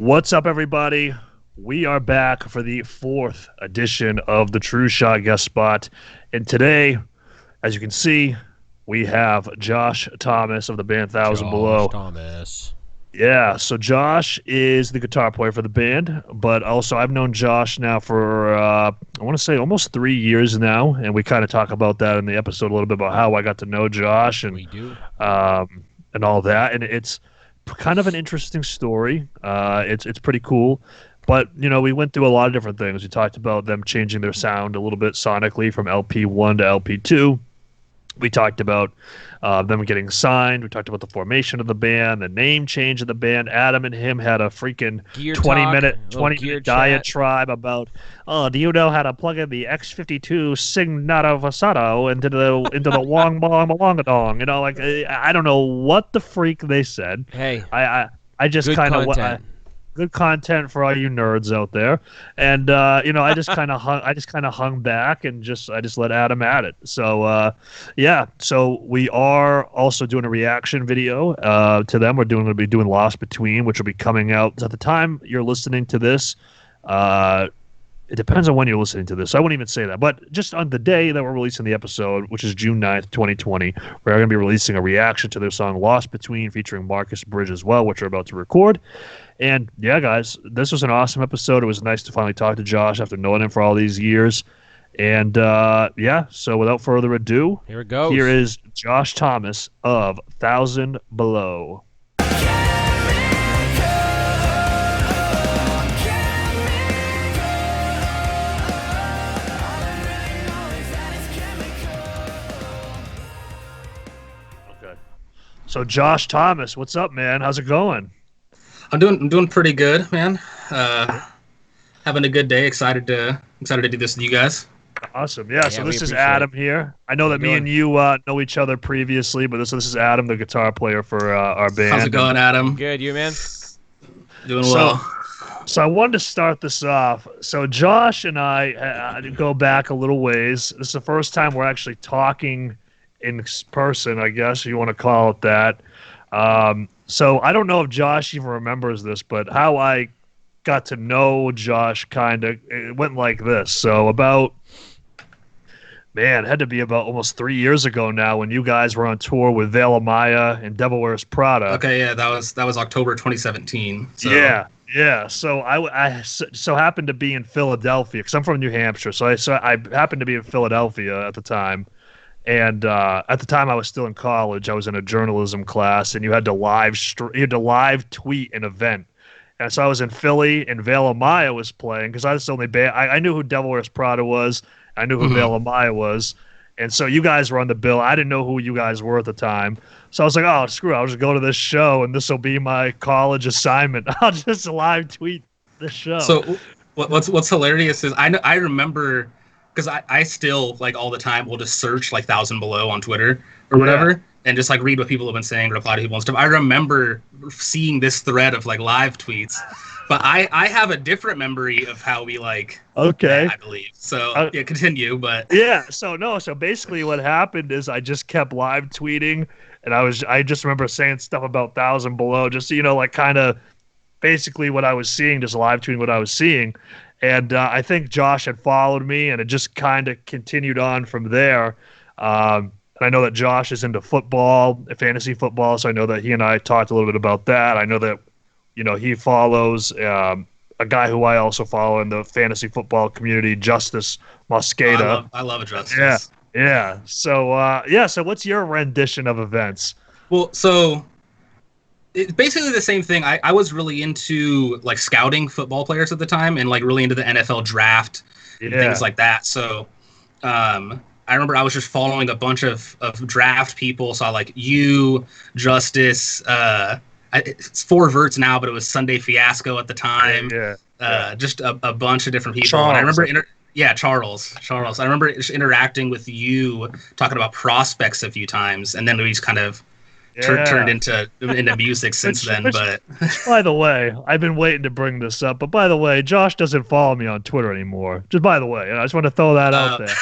What's up, everybody? We are back for the fourth edition of the TrueShot guest spot. And today, as you can see, we have Josh Thomas of the band Thousand Below. Thomas. Yeah, so Josh is the guitar player for the band, but also I've known Josh now for, I want to say almost 3 years now. And we kind of talk about that in the episode a little bit about how I got to know Josh and, We do. and all that. And it's kind of an interesting story. It's pretty cool. But, we went through a lot of different things. We talked about them changing their sound a little bit sonically from LP1 to LP2. We talked about them getting signed. We talked about the formation of the band, the name change of the band. Adam and him had a freaking 20-minute diatribe about, do you know how to plug in the X52 Signata Vasato into the Wong Bong Malongadong? I don't know what the freak they said. Hey, I just kind of good content for all you nerds out there, and I just kind of hung back and I just let Adam at it. So so we are also doing a reaction video to them. We're going to be doing Lost Between, which will be coming out at the time you're listening to this. It depends on when you're listening to this. I wouldn't even say that. But just on the day that we're releasing the episode, which is June 9th, 2020, we're going to be releasing a reaction to their song Lost Between featuring Marcus Bridge as well, which we're about to record. And yeah, guys, this was an awesome episode. It was nice to finally talk to Josh after knowing him for all these years. And so without further ado, here it goes. Here is Josh Thomas of Thousand Below. So Josh Thomas, what's up, man? How's it going? I'm doing pretty good, man. Having a good day. Excited to do this with you guys. Awesome. Yeah. So this is Adam here. I know that me and you know each other previously, but this is Adam, the guitar player for our band. How's it going, Adam? Good, you man? Doing well. So I wanted to start this off. So Josh and I go back a little ways. This is the first time we're actually talking in person, I guess you want to call it that. So I don't know if Josh even remembers this, but how I got to know Josh it went like this. So it had to be about almost 3 years ago now when you guys were on tour with Veil of Maya and Devil Wears Prada. Okay, yeah, that was October 2017. So. Yeah. So I so happened to be in Philadelphia because I'm from New Hampshire. So I happened to be in Philadelphia at the time. And at the time, I was still in college. I was in a journalism class, and you had to live tweet an event. And so I was in Philly, and Veil of Maya was playing because I was the only band. I knew who Devil Wears Prada was. I knew who Veil of Maya was. And so you guys were on the bill. I didn't know who you guys were at the time. So I was like, oh, screw it. I'll just go to this show, and this will be my college assignment. I'll just live tweet this show. So what's hilarious is I remember – because I still, like, all the time will just search, like, Thousand Below on Twitter or whatever and just, like, read what people have been saying, reply to people and stuff. I remember seeing this thread of, like, live tweets. But I have a different memory of how we, like, okay, I believe. So, continue, but... Yeah, so basically what happened is I just kept live tweeting, and I just remember saying stuff about Thousand Below, just, like, kind of basically what I was seeing, just live tweeting what I was seeing. And I think Josh had followed me, and it just kind of continued on from there. And I know that Josh is into football, fantasy football, so I know that he and I talked a little bit about that. I know that, he follows a guy who I also follow in the fantasy football community, Justice Mosqueda. I love Justice. Yeah. So, so what's your rendition of events? Well, so... It's basically the same thing. I was really into, like, scouting football players at the time and, like, really into the NFL draft and things like that. So I remember I was just following a bunch of draft people. Saw, like, you, Justice, it's 4 Verts now, but it was Sunday Fiasco at the time. Just a bunch of different people. Charles. And I remember Charles. I remember just interacting with you, talking about prospects a few times, and then we just kind of turned into music since then. But by the way, I've been waiting to bring this up, but by the way, Josh doesn't follow me on Twitter anymore. Just by the way, I just want to throw that out there.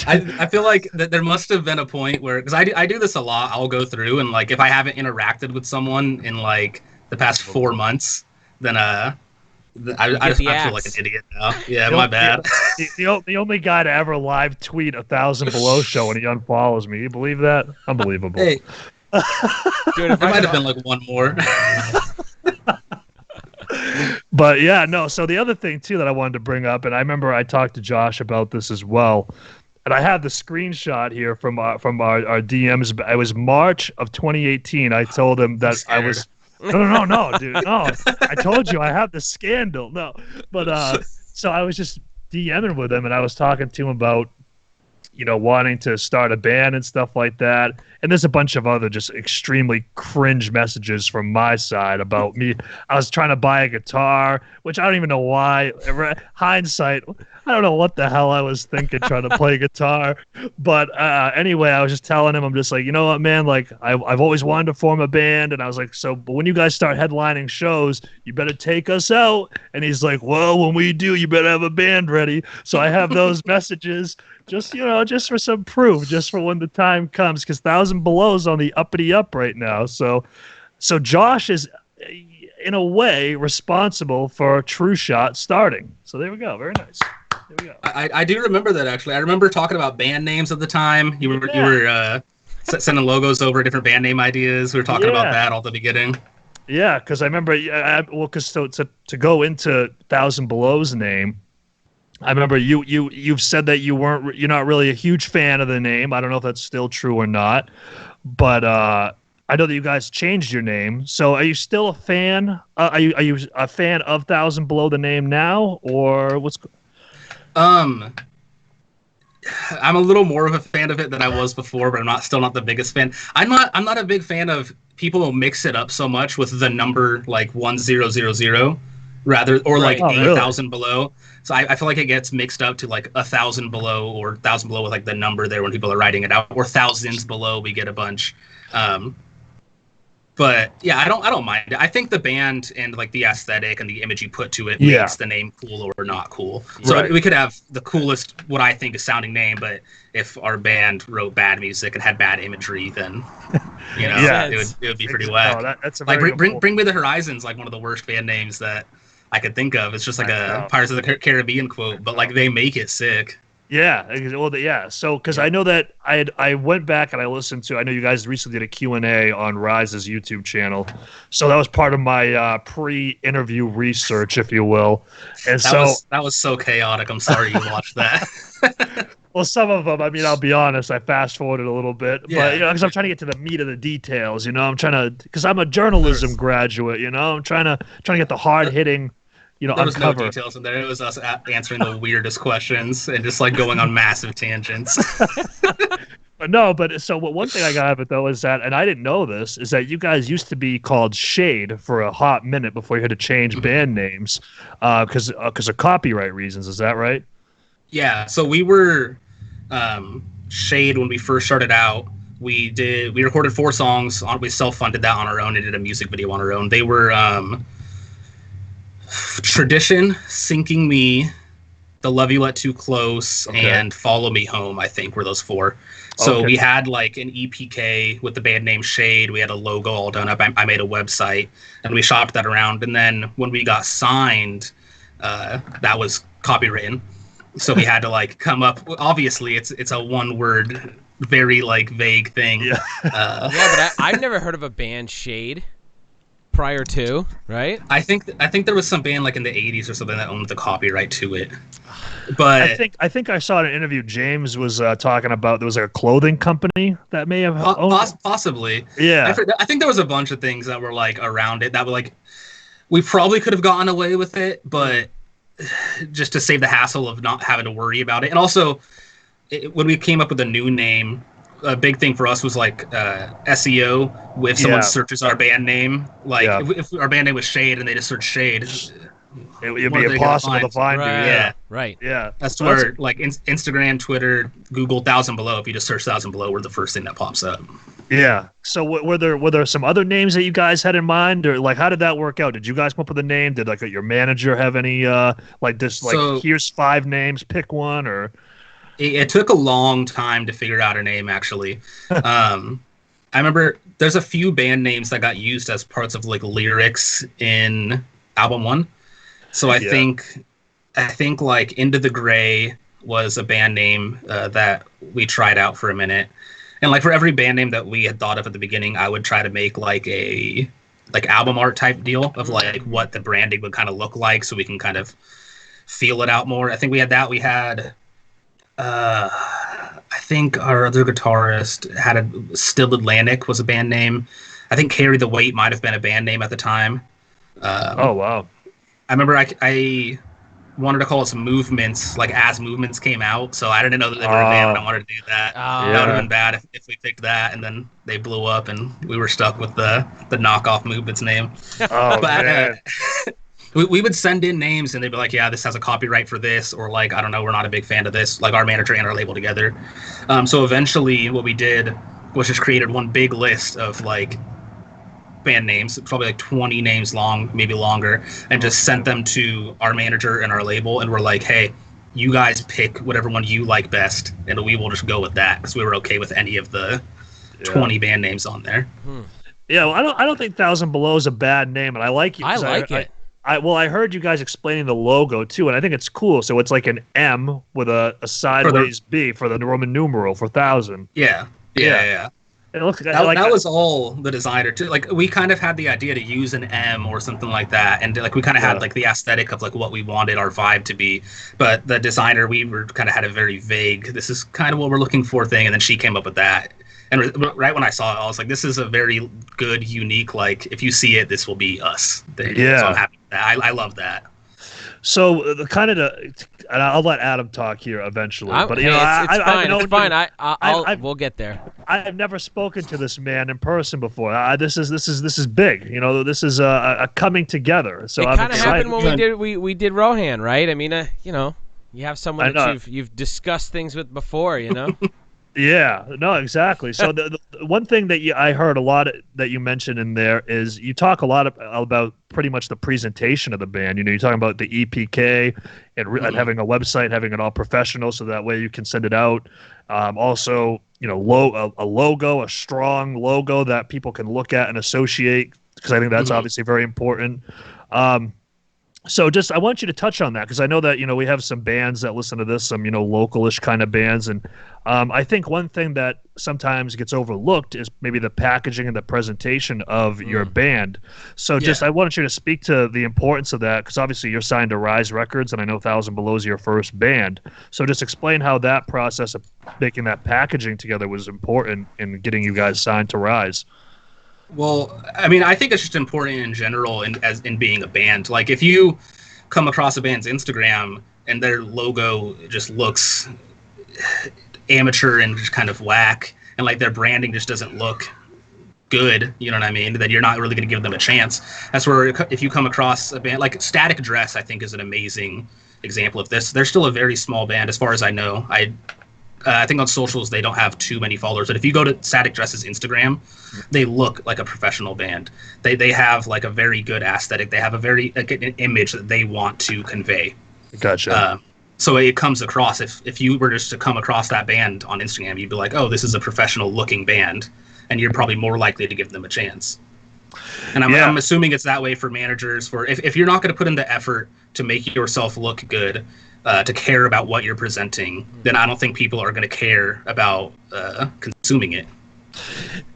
I feel like that there must have been a point where, because I do this a lot, I'll go through and, like, if I haven't interacted with someone in, like, the past 4 months, then I feel like an idiot now. Yeah, my bad. The only guy to ever live tweet 1,000 Below show, and he unfollows me. You believe that? Unbelievable. Hey, dude, there might have been like one more. But yeah, no. So the other thing too that I wanted to bring up, and I remember I talked to Josh about this as well, and I have the screenshot here from our DMs. It was March of 2018. I told him that I was. No, dude, no. I told you I have the scandal. No, but so I was just DMing with him, and I was talking to him about, wanting to start a band and stuff like that. And there's a bunch of other just extremely cringe messages from my side about me. I was trying to buy a guitar, which I don't even know why. Hindsight, I don't know what the hell I was thinking trying to play guitar. But anyway, I was just telling him, I'm just like, you know what, man? Like, I've always wanted to form a band. And I was like, but when you guys start headlining shows, you better take us out. And he's like, well, when we do, you better have a band ready. So I have those messages. Just for some proof, just for when the time comes, because 1,000 Below's on the uppity up right now. So Josh is, in a way, responsible for TrueShot starting. So there we go. Very nice. There we go. I do remember that, actually. I remember talking about band names at the time. You were sending logos over, different band name ideas. We were talking about that all at the beginning. Yeah, because I remember. Because to go into 1,000 Below's name. I remember you've said that you're not really a huge fan of the name. I don't know if that's still true or not, but I know that you guys changed your name. So are you still a fan? Are you a fan of 1,000 Below the name now, or what's? I'm a little more of a fan of it than I was before, but I'm still not the biggest fan. I'm not a big fan of people who mix it up so much with the number like 1000 rather, or like 8,000 below. So I feel like it gets mixed up to like 1,000 below or 1,000 below with like the number there when people are writing it out, or thousands below. We get a bunch. But yeah, I don't mind it. I think the band and like the aesthetic and the image you put to it makes the name cool or not cool. So we could have the coolest, what I think is sounding name, but if our band wrote bad music and had bad imagery, then it would be pretty whack. No, that's a like Bring Me the Horizon's like one of the worst band names that I could think of. It's just like a Pirates of the Caribbean quote, but like they make it sick. Yeah, well, yeah. So, because I know that I went back and I listened to. I know you guys recently did a Q&A on Rise's YouTube channel, so that was part of my pre-interview research, if you will. And that was so chaotic. I'm sorry you watched that. Well, some of them, I mean, I'll be honest, I fast forwarded a little bit, but because I'm trying to get to the meat of the details. I'm trying to, because I'm a journalism graduate. I'm trying to get the hard hitting. There was no details in there. It was us answering the weirdest questions and just like going on massive tangents. But so one thing I got out of it though is that, and I didn't know this, is that you guys used to be called Shade for a hot minute before you had to change band names, because of copyright reasons. Is that right? Yeah. So we were Shade when we first started out. We recorded 4 songs. We self-funded that on our own and did a music video on our own. They were Tradition, Sinking Me, The Love You Let Too Close, and Follow Me Home, I think, were those 4. So we had like an EPK with the band name Shade. We had a logo all done up. I made a website and we shopped that around. And then when we got signed, that was copywritten. So we had to like come up. Obviously, it's a one-word, very like vague thing. Yeah, but I've never heard of a band Shade prior to, right? I think there was some band like in the 80s or something that owned the copyright to it. But I think I saw in an interview James was talking about there was like a clothing company that may have owned possibly. Yeah, I think there was a bunch of things that were like around it that were like we probably could have gotten away with it, but just to save the hassle of not having to worry about it. And also, when we came up with a new name, a big thing for us was like SEO. If someone searches our band name, like if our band name was Shade and they just search Shade, it would be impossible to find. Right. Yeah. That's where like Instagram, Twitter, Google 1,000 Below. If you just search 1,000 Below, we're the first thing that pops up. Yeah. So were there some other names that you guys had in mind, or like how did that work out? Did you guys come up with a name? Did like your manager have any here's 5 names, pick one, or? It took a long time to figure out a name, actually. I remember there's a few band names that got used as parts of like lyrics in album 1. So I think like Into the Gray was a band name that we tried out for a minute. And like for every band name that we had thought of at the beginning, I would try to make like a album art type deal of like what the branding would kind of look like, so we can kind of feel it out more. I think we had that. We had, I think our other guitarist had Still Atlantic was a band name. I think Carry the Weight might have been a band name at the time. Oh wow! I remember I wanted to call us Movements, like as Movements came out. So I didn't know that they were a band, and I wanted to do that. That would have been bad if we picked that, and then they blew up, and we were stuck with the knockoff Movements name. Oh, man. We would send in names, and they'd be like, yeah, this has a copyright for this, or like, I don't know, we're not a big fan of this, like our manager and our label together. So eventually what we did was just created one big list of like band names, probably like 20 names long, maybe longer, and just sent them to our manager and our label, and we're like, hey, you guys pick whatever one you like best, and we will just go with that, because we were okay with any of the 20 band names on there. Yeah, well, I don't think Thousand Below is a bad name, and I like it. I like it. I heard you guys explaining the logo too, and I think it's cool. So it's like an M with a sideways B for the Roman numeral for 1,000. Yeah. It looks that was all the designer too. Like we kind of had the idea to use an M or something like that, and like we kind of had like the aesthetic of like what we wanted our vibe to be. But the designer, we were kind of had a very vague, this is kind of what we're looking for thing, and then she came up with that. And right when I saw it, I was like, this is a very good, unique, like if you see it, this will be us. Yeah. So I'm happy with that. I love that. So the kind of and I'll let Adam talk here eventually. But you know, it's fine. It's fine. We'll get there. I've never spoken to this man in person before. This is big. You know, this is a coming together. So it kind of happened when we did Rohan, right? I mean, you know, you have someone that you've discussed things with before, you know. Yeah, no, exactly. So the one thing that I heard a lot that you mentioned in there is you talk a lot about pretty much the presentation of the band. You know, you're talking about the EPK and having a website, having it all professional, so that way you can send it out. Also, you know, a logo, a strong logo that people can look at and associate, because I think that's obviously very important. So I want you to touch on that, because I know that, you know, we have some bands that listen to this, some, you know, localish kind of bands. And I think one thing that sometimes gets overlooked is maybe the packaging and the presentation of your band. So I wanted you to speak to the importance of that, because obviously you're signed to Rise Records, and I know Thousand Below is your first band. So just explain how that process of making that packaging together was important in getting you guys signed to Rise. Well, I mean, I think it's just important in general in being a band. Like, if you come across a band's Instagram and their logo just looks amateur and just kind of whack, and like their branding just doesn't look good, you know what I mean, then you're not really going to give them a chance. That's where if you come across a band like Static Dress, I think is an amazing example of this. They're still a very small band as far as I know. I think on socials they don't have too many followers, but if you go to Static Dress's Instagram, they look like a professional band. They have like a very good aesthetic. They have a very an image that they want to convey. Gotcha. So it comes across, if you were just to come across that band on Instagram, you'd be like, oh, this is a professional looking band, and you're probably more likely to give them a chance. And I'm assuming it's that way for managers. For if you're not going to put in the effort to make yourself look good, to care about what you're presenting, then I don't think people are going to care about consuming it.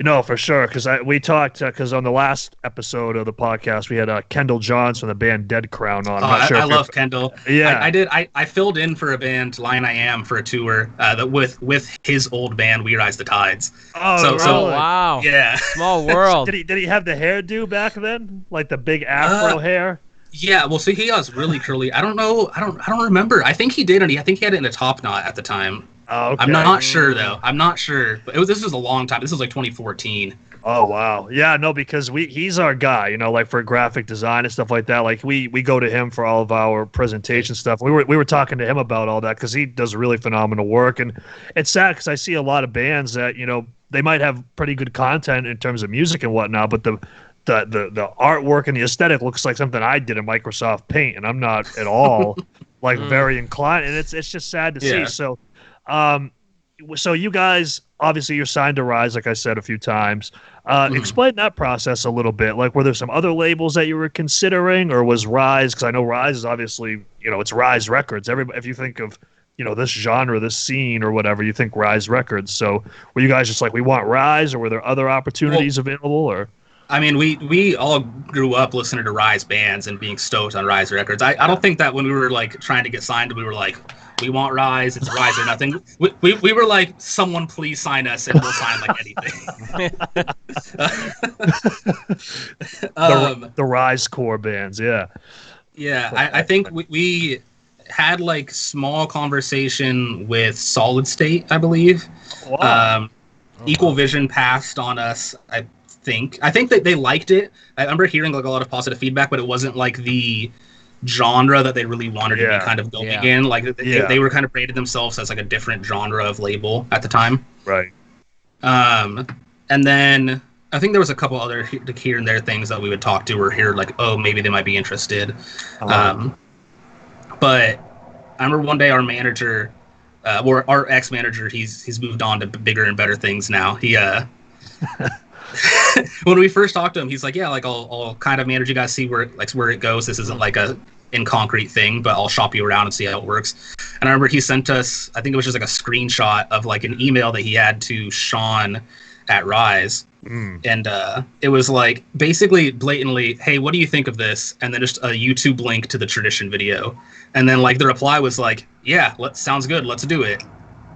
No, for sure. Because we talked, because on the last episode of the podcast, we had Kendall Johns from the band Dead Crown on. I love Kendall. Yeah, I did. I filled in for a band, Line I Am, for a tour that with his old band, We Rise the Tides. Oh, so wow. Yeah. Small world. Did he have the hairdo back then, like the big afro hair? Yeah, well, see, he has really curly. I don't know. I don't remember. I think he did, I think he had it in a top knot at the time. Oh, okay. I'm not sure though. I'm not sure. But this was a long time. This was like 2014. Oh wow, yeah, no, because he's our guy, you know, like for graphic design and stuff like that. Like we go to him for all of our presentation stuff. We were talking to him about all that because he does really phenomenal work, and it's sad because I see a lot of bands that, you know, they might have pretty good content in terms of music and whatnot, but the artwork and the aesthetic looks like something I did in Microsoft Paint, and I'm not at all like very inclined, and it's just sad to see. So so you guys, obviously you're signed to Rise, like I said a few times. Explain that process a little bit. Like, were there some other labels that you were considering, or was Rise, because I know Rise is obviously, it's Rise Records. Everybody, if you think of, this genre, this scene or whatever, you think Rise Records. So were you guys just like, we want Rise, or were there other opportunities available, or? I mean, we all grew up listening to Rise bands and being stoked on Rise Records. I don't think that when we were like trying to get signed, we were like, we want Rise, it's Rise or nothing. We were like, someone please sign us and we'll sign like anything. The Rise core bands, yeah. Yeah, I think we had like small conversation with Solid State, I believe. Wow. Equal Vision passed on us, I think that they liked it. I remember hearing like a lot of positive feedback, but it wasn't like the genre that they really wanted to be kind of going in. Like they were kind of rated themselves as like a different genre of label at the time. Right. And then I think there was a couple other here and there things that we would talk to or hear like, oh, maybe they might be interested. But I remember one day our manager, or our ex-manager, he's moved on to bigger and better things now. He when we first talked to him, he's like, yeah, like I'll kind of manage you guys, see where it goes. This isn't like a in concrete thing, but I'll shop you around and see how it works. And I remember he sent us, I think it was just like a screenshot of like an email that he had to Sean at Rise. And it was like basically blatantly, hey, what do you think of this? And then just a YouTube link to the Tradition video. And then like the reply was like, yeah, sounds good, let's do it.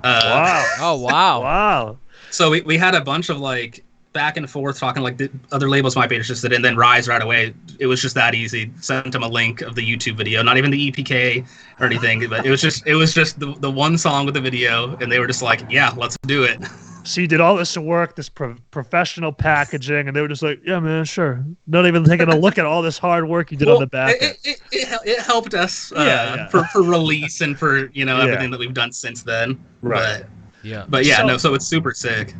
Wow. Oh, wow. Wow. So we had a bunch of like back and forth talking like the other labels might be interested, and then Rise right away. It was just that easy. Sent him a link of the YouTube video, not even the EPK or anything, but it was just the one song with the video, and they were just like, yeah, let's do it. So you did all this work, this professional packaging, and they were just like, yeah, man, sure. Not even taking a look at all this hard work you did on the back end. It helped us for release and for everything that we've done since then. Right. So it's super sick.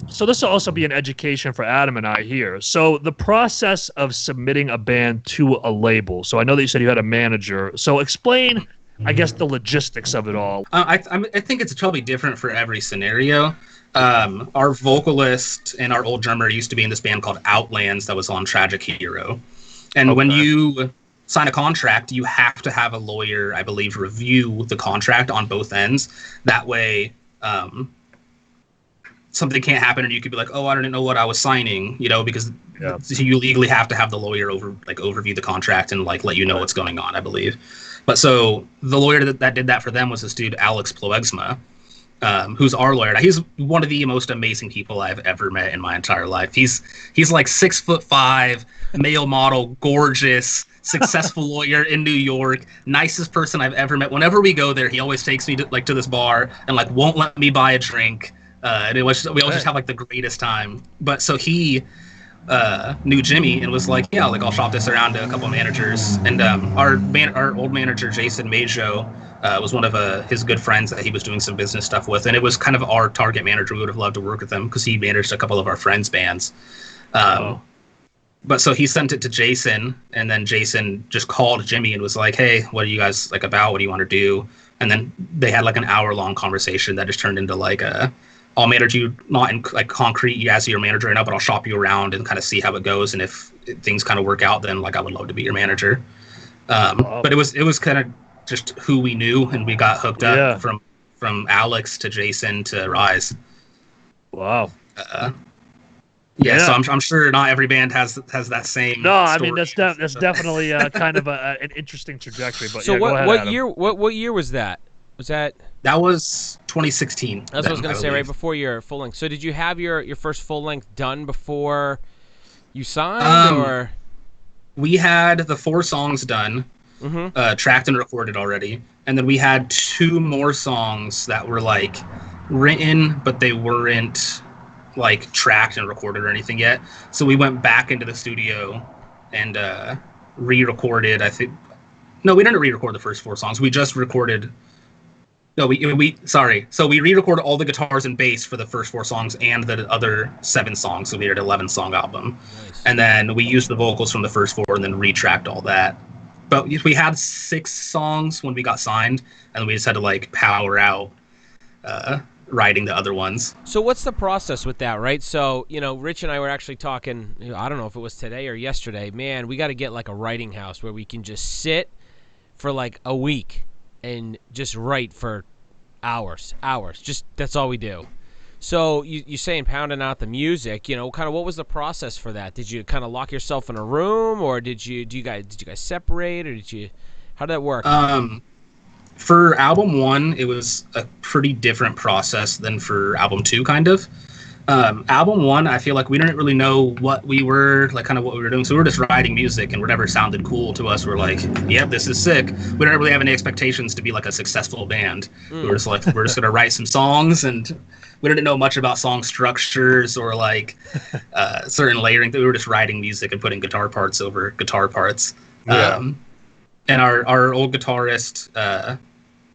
So this will also be an education for Adam and I here. So the process of submitting a band to a label. So I know that you said you had a manager. So explain, I guess, the logistics of it all. I think it's probably different for every scenario. Our vocalist and our old drummer used to be in this band called Outlands that was on Tragic Hero. And when you sign a contract, you have to have a lawyer, I believe, review the contract on both ends. That way, something can't happen and you could be like, oh, I didn't know what I was signing, because you legally have to have the lawyer overview the contract and like let you know what's going on, I believe. But so the lawyer that did that for them was this dude, Alex Ploegsma, who's our lawyer. He's one of the most amazing people I've ever met in my entire life. He's like 6'5", male model, gorgeous, successful lawyer in New York, nicest person I've ever met. Whenever we go there, he always takes me to this bar and like won't let me buy a drink. And we always just have like the greatest time. But so he knew Jimmy and was like, yeah, like I'll shop this around to a couple of managers. And our old manager, Jason Majo, was one of his good friends that he was doing some business stuff with. And it was kind of our target manager. We would have loved to work with him because he managed a couple of our friends' bands. But so he sent it to Jason, and then Jason just called Jimmy and was like, hey, what are you guys like about? What do you want to do? And then they had like an hour-long conversation that just turned into like I'll manage you, not in like concrete as your manager right now, but I'll shop you around and kind of see how it goes. And if things kind of work out, then like I would love to be your manager. But it was kind of just who we knew, and we got hooked up from Alex to Jason to Rise. Wow. So I'm sure not every band has that same. No, I mean that's definitely kind of an interesting trajectory. But so go ahead, what Adam. year? What year was that? That was 2016. That's what I was going to say, right before your full length. So did you have your first full length done before you signed, or? We had the 4 songs done, tracked and recorded already, and then we had 2 more songs that were like written, but they weren't like tracked and recorded or anything yet. So we went back into the studio and re-recorded. No, we didn't re-record the first 4 songs. We just recorded. No, So we re-recorded all the guitars and bass for the first 4 songs and the other 7 songs. So we did an 11-song album. Nice. And then we used the vocals from the first 4 and then retracked all that. But we had 6 songs when we got signed, and we just had to like power out writing the other ones. So what's the process with that, right? So, Rich and I were actually talking, I don't know if it was today or yesterday. Man, we got to get like a writing house where we can just sit for like a week and just write for hours. Just that's all we do. So you saying pounding out the music, kind of what was the process for that? Did you kind of lock yourself in a room, or did you guys separate, or how did that work? For album 1, it was a pretty different process than for album 2, kind of. Album 1, I feel like we didn't really know what we were, like kind of what we were doing. So we were just writing music, and whatever sounded cool to us, we're like, yep, this is sick. We didn't really have any expectations to be like a successful band. We were just like, we're just going to write some songs, and we didn't know much about song structures or like certain layering. We were just writing music and putting guitar parts over guitar parts. Yeah. And our old guitarist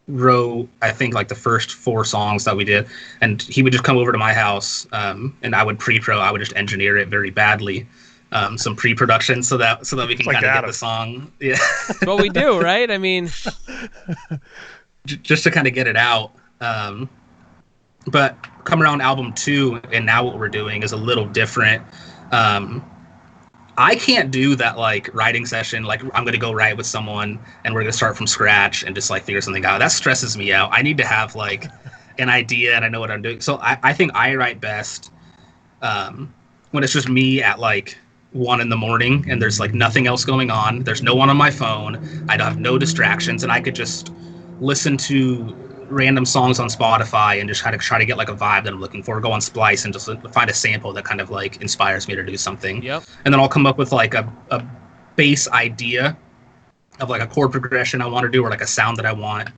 wrote, I think, like the first 4 songs that we did, and he would just come over to my house, and I would I would just engineer it very badly, some pre-production so that we can kind of get the song. Yeah, that's what we do, right? I mean, just to kind of get it out. But come around album 2, and now what we're doing is a little different. I can't do that like writing session. Like I'm going to go write with someone and we're going to start from scratch and just like figure something out. That stresses me out. I need to have like an idea and I know what I'm doing. So I think I write best when it's just me at like 1 a.m. and there's like nothing else going on. There's no one on my phone. I don't have no distractions, and I could just listen to random songs on Spotify and just try to get like a vibe that I'm looking for. Go on Splice and just find a sample that kind of like inspires me to do something. Yep. And then I'll come up with like a bass idea of like a chord progression I want to do, or like a sound that I want.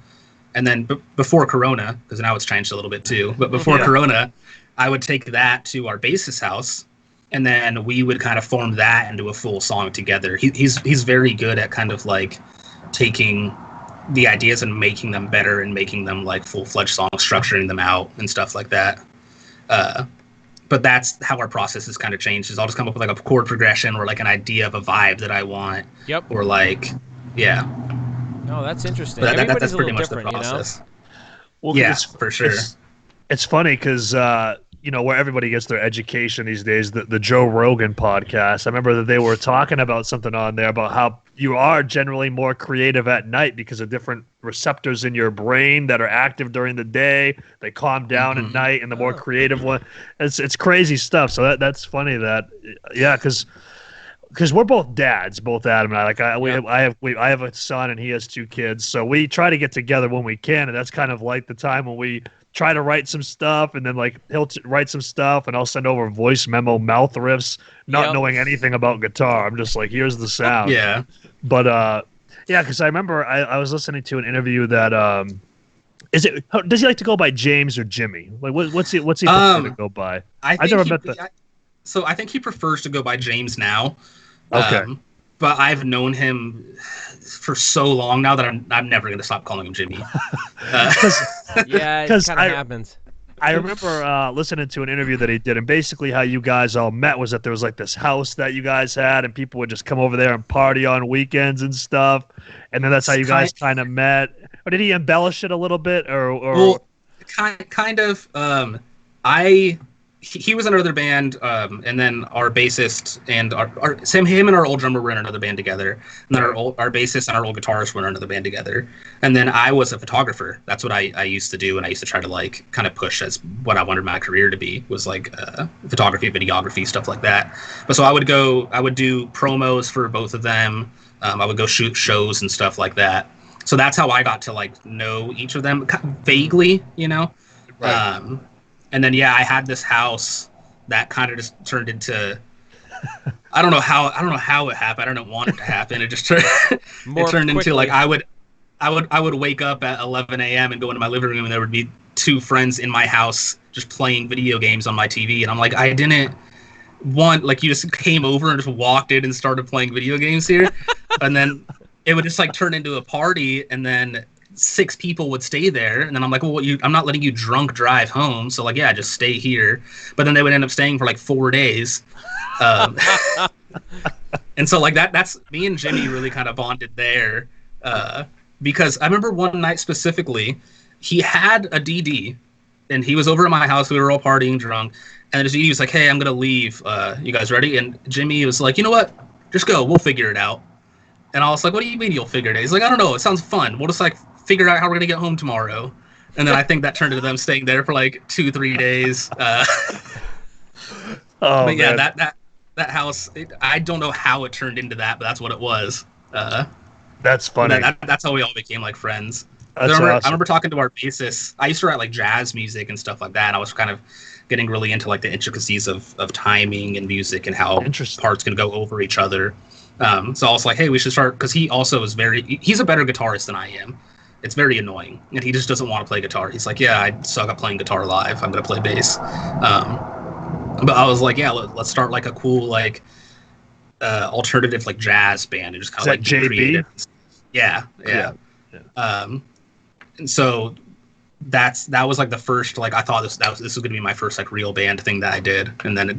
And then before Corona, because now it's changed a little bit too, but before Corona, I would take that to our bassist house, and then we would kind of form that into a full song together. He's very good at kind of like taking the ideas and making them better and making them like full-fledged songs, structuring them out and stuff like that. But that's how our process has kind of changed. Is I'll just come up with like a chord progression or like an idea of a vibe that I want. Yep. Or like, yeah. No, that's interesting. But that's pretty much the process. Well, yeah, for sure. It's funny because where everybody gets their education these days, the Joe Rogan podcast. I remember that they were talking about something on there about how you are generally more creative at night because of different receptors in your brain that are active during the day. They calm down at night, and the more creative one. It's crazy stuff. So that's funny that because we're both dads, both Adam and I. Like I have a son and he has 2 kids, so we try to get together when we can, and that's kind of like the time when we try to write some stuff, and then like he'll write some stuff, and I'll send over voice memo mouth riffs, not knowing anything about guitar. I'm just like, here's the sound. Yeah. But because I remember I was listening to an interview that does he like to go by James or Jimmy? Like what's he prefer to go by? I never met that. So I think he prefers to go by James now. Okay. But I've known him for so long now that I'm never going to stop calling him Jimmy. Yeah, it kind of happens. I remember listening to an interview that he did, and basically how you guys all met was that there was like this house that you guys had, and people would just come over there and party on weekends and stuff, and then that's how you guys kind of met. Or did he embellish it a little bit, or? Well, kind of. He was in another band, and then our bassist and him and our old drummer were in another band together, and then our bassist and our old guitarist were in another band together, and then I was a photographer. That's what I used to do, and I used to try to like kind of push as what I wanted my career to be, was like photography, videography, stuff like that. But so I would do promos for both of them. I would go shoot shows and stuff like that. So that's how I got to like know each of them vaguely, Right. And then I had this house that kind of just turned into I don't know how it happened. I don't want it to happen. It just turned into like I would wake up at 11 a.m. and go into my living room, and there would be 2 friends in my house just playing video games on my TV, and I'm like, I didn't want, like, you just came over and just walked in and started playing video games here. And then it would just like turn into a party, and then 6 people would stay there, and then I'm like, well, I'm not letting you drunk drive home, so like, just stay here. But then they would end up staying for like 4 days, and so like that's me and Jimmy really kind of bonded there, because I remember one night specifically, he had a DD, and he was over at my house. We were all partying drunk. And he was like, hey, I'm going to leave. You guys ready? And Jimmy was like, you know what? Just go. We'll figure it out. And I was like, what do you mean you'll figure it out? He's like, I don't know. It sounds fun. We'll just like figure out how we're going to get home tomorrow. And then I think that turned into them staying there for like 2-3 days. But yeah, that house, I don't know how it turned into that, but that's what it was. That's funny. That's how we all became like friends. That's I awesome. remember talking to our bassist. I used to write like jazz music and stuff like that. And I was kind of getting really into like the intricacies of timing and music and how parts can go over each other. So I was like, hey, we should start, because he also is he's a better guitarist than I am. It's very annoying, and he just doesn't want to play guitar. He's like, yeah, I suck at playing guitar live. I'm gonna play bass. But I was like, yeah, let's start like a cool like alternative like jazz band and just kind of like JB? creative. Yeah. And so that was like the first, like I thought this was gonna be my first like real band thing that I did, and then it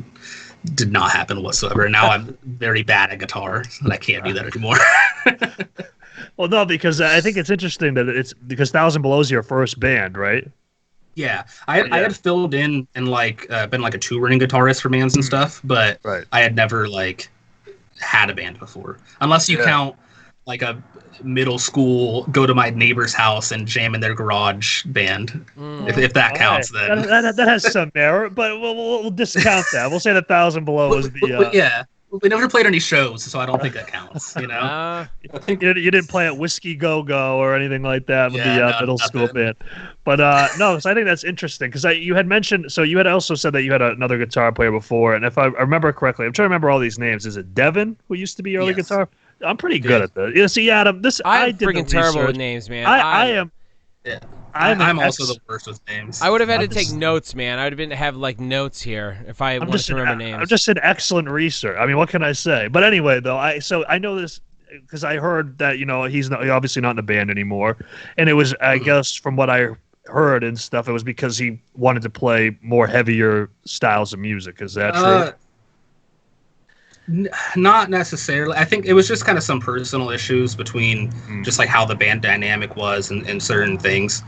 did not happen whatsoever. And now I'm very bad at guitar, and I can't do that anymore. Well, no, because I think it's interesting that it's because Thousand Below is your first band, right? Yeah, I had filled in and like been like a touring guitarist for bands and stuff, but I had never like had a band before, unless you count like a middle school go to my neighbor's house and jam in their garage band. If that counts, then that has some merit, but we'll discount that. We'll say that Thousand Below was the yeah. We never played any shows, so I don't think that counts. You know, I think you didn't play at Whiskey Go Go or anything like that with the middle school band. But no, so I think that's interesting because you had mentioned. So you had also said that you had another guitar player before, and if I remember correctly, I'm trying to remember all these names. Is it Devin who used to be your early guitar? I'm pretty good at this. You see, Adam, I'm freaking terrible with names, man. I am. Yeah. I'm also the worst with names. I would have had to take notes, man. I would have have like notes here if I wanted to remember names. I'm just an excellent researcher. I mean, what can I say? But anyway, though, I know this because I heard that he's obviously not in the band anymore, and it was I guess from what I heard and stuff, it was because he wanted to play more heavier styles of music. Is that true? Not necessarily. I think it was just kind of some personal issues between just like how the band dynamic was and certain things.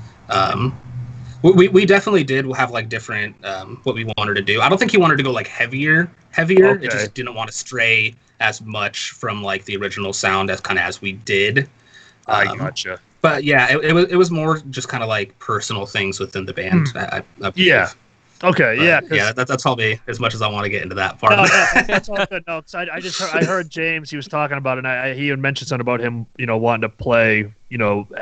We definitely did have like different what we wanted to do. I don't think he wanted to go like heavier. Okay. It just didn't want to stray as much from like the original sound as we did. I gotcha. But yeah, it was more just kind of like personal things within the band. I yeah. Okay, yeah, that's probably as much as I want to get into that part. No, that's all good. No, because I heard James. He was talking about it. And he had mentioned something about him, wanting to play,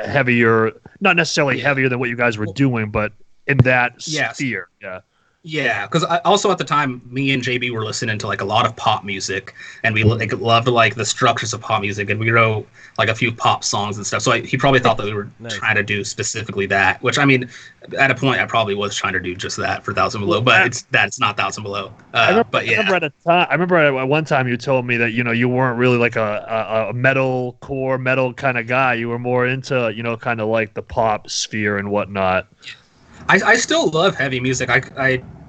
heavier, not necessarily heavier than what you guys were doing, but in that sphere. Yeah. Yeah, because also at the time, me and JB were listening to like a lot of pop music, and we loved like the structures of pop music, and we wrote like a few pop songs and stuff. So he probably thought that we were trying to do specifically that. Which I mean, at a point, I probably was trying to do just that for Thousand Below, but it's not Thousand Below. But yeah, I remember at one time you told me that you weren't really like a core metal kind of guy. You were more into kind of like the pop sphere and whatnot. I still love heavy music.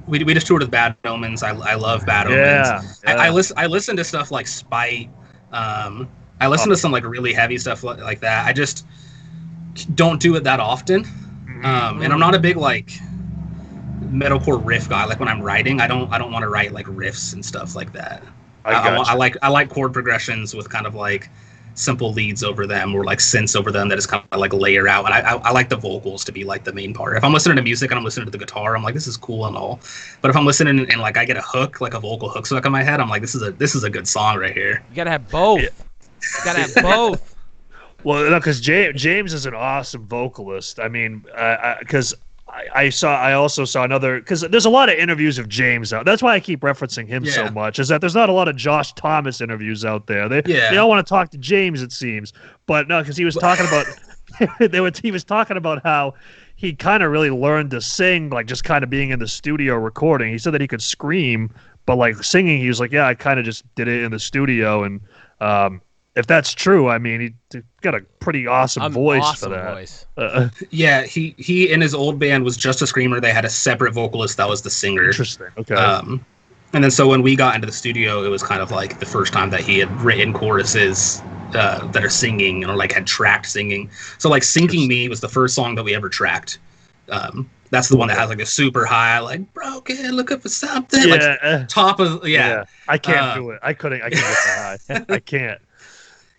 We just toured with Bad Omens. I love Bad Omens. Yeah. I listen to stuff like Spite. I listen to some like really heavy stuff like that. I just don't do it that often. And I'm not a big like metalcore riff guy. Like when I'm writing, I don't want to write like riffs and stuff like that. I like chord progressions with kind of like simple leads over them or like synths over them that is kind of like layer out. And I like the vocals to be like the main part. If I'm listening to music and I'm listening to the guitar, I'm like, this is cool and all. But if I'm listening and like I get a hook, like a vocal hook stuck in my head, I'm like, this is a good song right here. You gotta have both. You gotta have both. Well, no, because James is an awesome vocalist. I mean, because I also saw another, because there's a lot of interviews of James out. That's why I keep referencing him so much, is that there's not a lot of Josh Thomas interviews out there. They all want to talk to James, it seems. But no, because he was talking about he was talking about how he kind of really learned to sing, like just kind of being in the studio recording. He said that he could scream, but like singing, he was like, yeah, I kind of just did it in the studio. And if that's true, I mean, he got a pretty awesome voice for that. Voice. Yeah, he in his old band was just a screamer. They had a separate vocalist that was the singer. Interesting. Okay. And then so when we got into the studio, it was kind of like the first time that he had written choruses that are singing or like had tracked singing. So like "Sinking Me" was the first song that we ever tracked. That's the one that has like a super high, like broken, looking for something. Yeah. Like top of I can't do it. I couldn't get that high. I can't.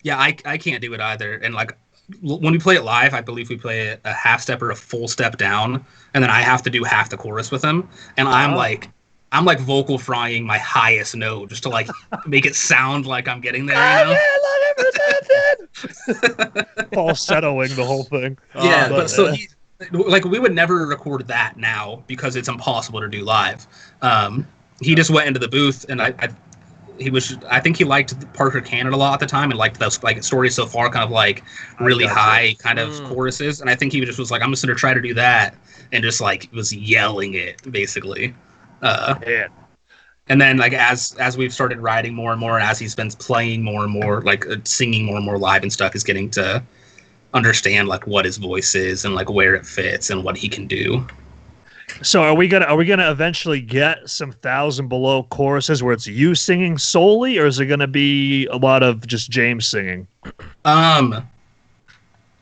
Yeah, I can't do it either. And like when we play it live, I believe we play a half step or a full step down, and then I have to do half the chorus with him. And I'm like vocal frying my highest note just to like make it sound like I'm getting there. You know? Falsettoing the whole thing. Yeah, but so like we would never record that now because it's impossible to do live. He just went into the booth, and I think he liked Parker Cannon a lot at the time, and liked those like stories so far, kind of like really high kind of choruses. And I think he just was like, I'm just gonna try to do that, and just like was yelling it basically. And then like as we've started writing more and more, and as he's been playing more and more, like singing more and more live and stuff, is getting to understand like what his voice is and like where it fits and what he can do. So are we gonna eventually get some 1,000 Below choruses where it's you singing solely, or is it gonna be a lot of just James singing?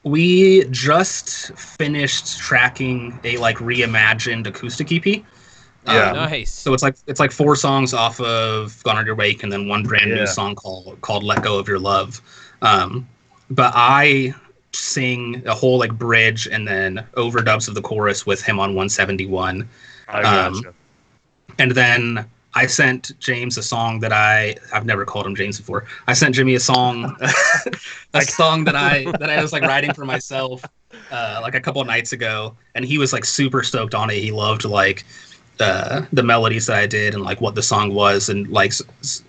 We just finished tracking a like reimagined acoustic EP. Nice. So it's like 4 songs off of Gone on Your Wake, and then one brand new song called Let Go of Your Love. But I sing a whole like bridge and then overdubs of the chorus with him on 171. I gotcha. And then I sent James a song that I've never called him James before. I sent Jimmy a song, a song that I was like writing for myself like a couple of nights ago, and he was like super stoked on it. He loved like the melodies that I did and like what the song was, and like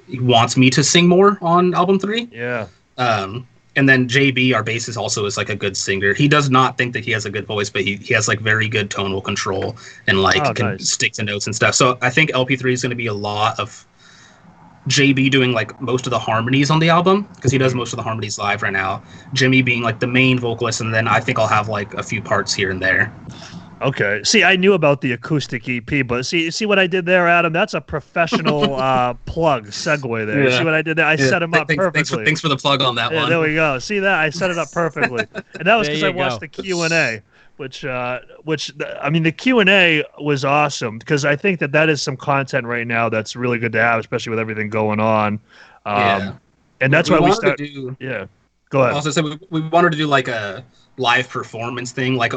he wants me to sing more on album 3. Yeah. And then JB, our bassist, also is like a good singer. He does not think that he has a good voice, but he has like very good tonal control and like can stick to notes and stuff. So I think LP3 is going to be a lot of JB doing like most of the harmonies on the album, because he does most of the harmonies live right now. Jimmy being like the main vocalist, and then I think I'll have like a few parts here and there. Okay. See, I knew about the acoustic EP, but see what I did there, Adam? That's a professional segue there. Yeah. See what I did there? I set him up perfectly. Thanks for the plug on that one. There we go. See that? I set it up perfectly. And that was because I watched the Q&A, which I mean, the Q&A was awesome, because I think that is some content right now that's really good to have, especially with everything going on. And that's why we started. Yeah. Go ahead. Also, so we wanted to do like a live performance thing, like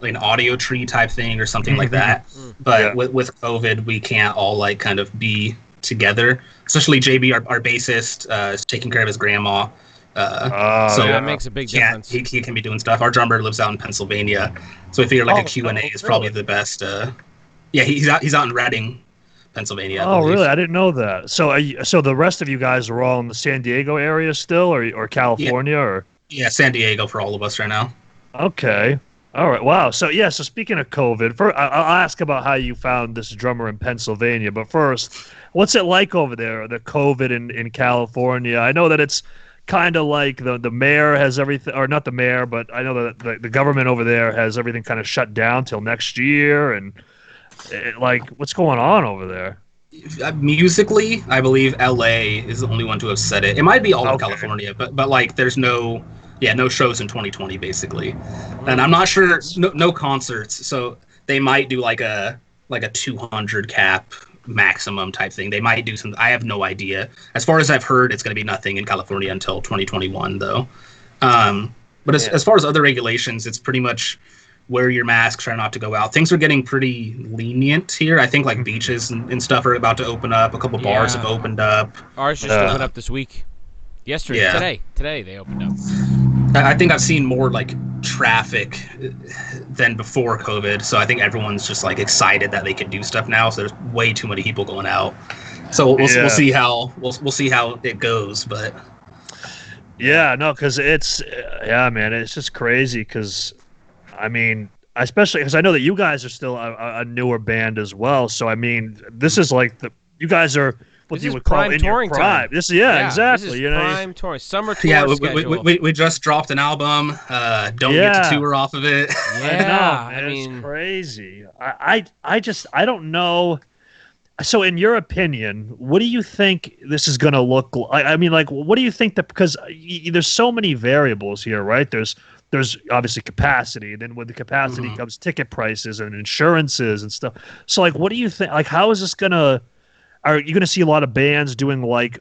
an audio tree type thing or something like that. But with COVID, we can't all like kind of be together. Especially JB, our bassist, is taking care of his grandma. So that makes a big difference. He can be doing stuff. Our drummer lives out in Pennsylvania, so we figure like a Q&A is probably the best. He's out in Reading, Pennsylvania. Oh, really? I didn't know that. So so the rest of you guys are all in the San Diego area still, or California, or? Yeah, San Diego for all of us right now. Okay. All right. Wow. So speaking of COVID, I'll ask about how you found this drummer in Pennsylvania. But first, what's it like over there, the COVID in California? I know that it's kind of like the mayor has everything, or not the mayor, but I know that the government over there has everything kind of shut down till next year. And like, what's going on over there? Musically, I believe LA is the only one to have said it. It might be all of California, but like there's no shows in 2020 basically. And I'm not sure, no concerts. So they might do like a 200 cap maximum type thing. They might do some, I have no idea. As far as I've heard, it's going to be nothing in California until 2021 though. But as far as other regulations, it's pretty much wear your mask, try not to go out. Things are getting pretty lenient here. I think like beaches and stuff are about to open up. A couple bars have opened up. Ours just opened up this week. Yesterday, today they opened up. I think I've seen more like traffic than before COVID, so I think everyone's just like excited that they can do stuff now. So there's way too many people going out. So we'll see how we'll see how it goes, but because it's man, it's just crazy. Because I mean, especially because I know that you guys are still a newer band as well. So I mean, this is like you guys are what you would call in your prime. This is exactly. This is prime touring, summer tour. Yeah, we just dropped an album. Don't get to tour off of it. Yeah, I mean, it's crazy. I don't know. So, in your opinion, what do you think this is going to look like? I mean, like, what do you think that because there's so many variables here, right? There's obviously capacity. Then with the capacity comes ticket prices and insurances and stuff. So, like, what do you think? Like, how is this gonna? Are you gonna see a lot of bands doing like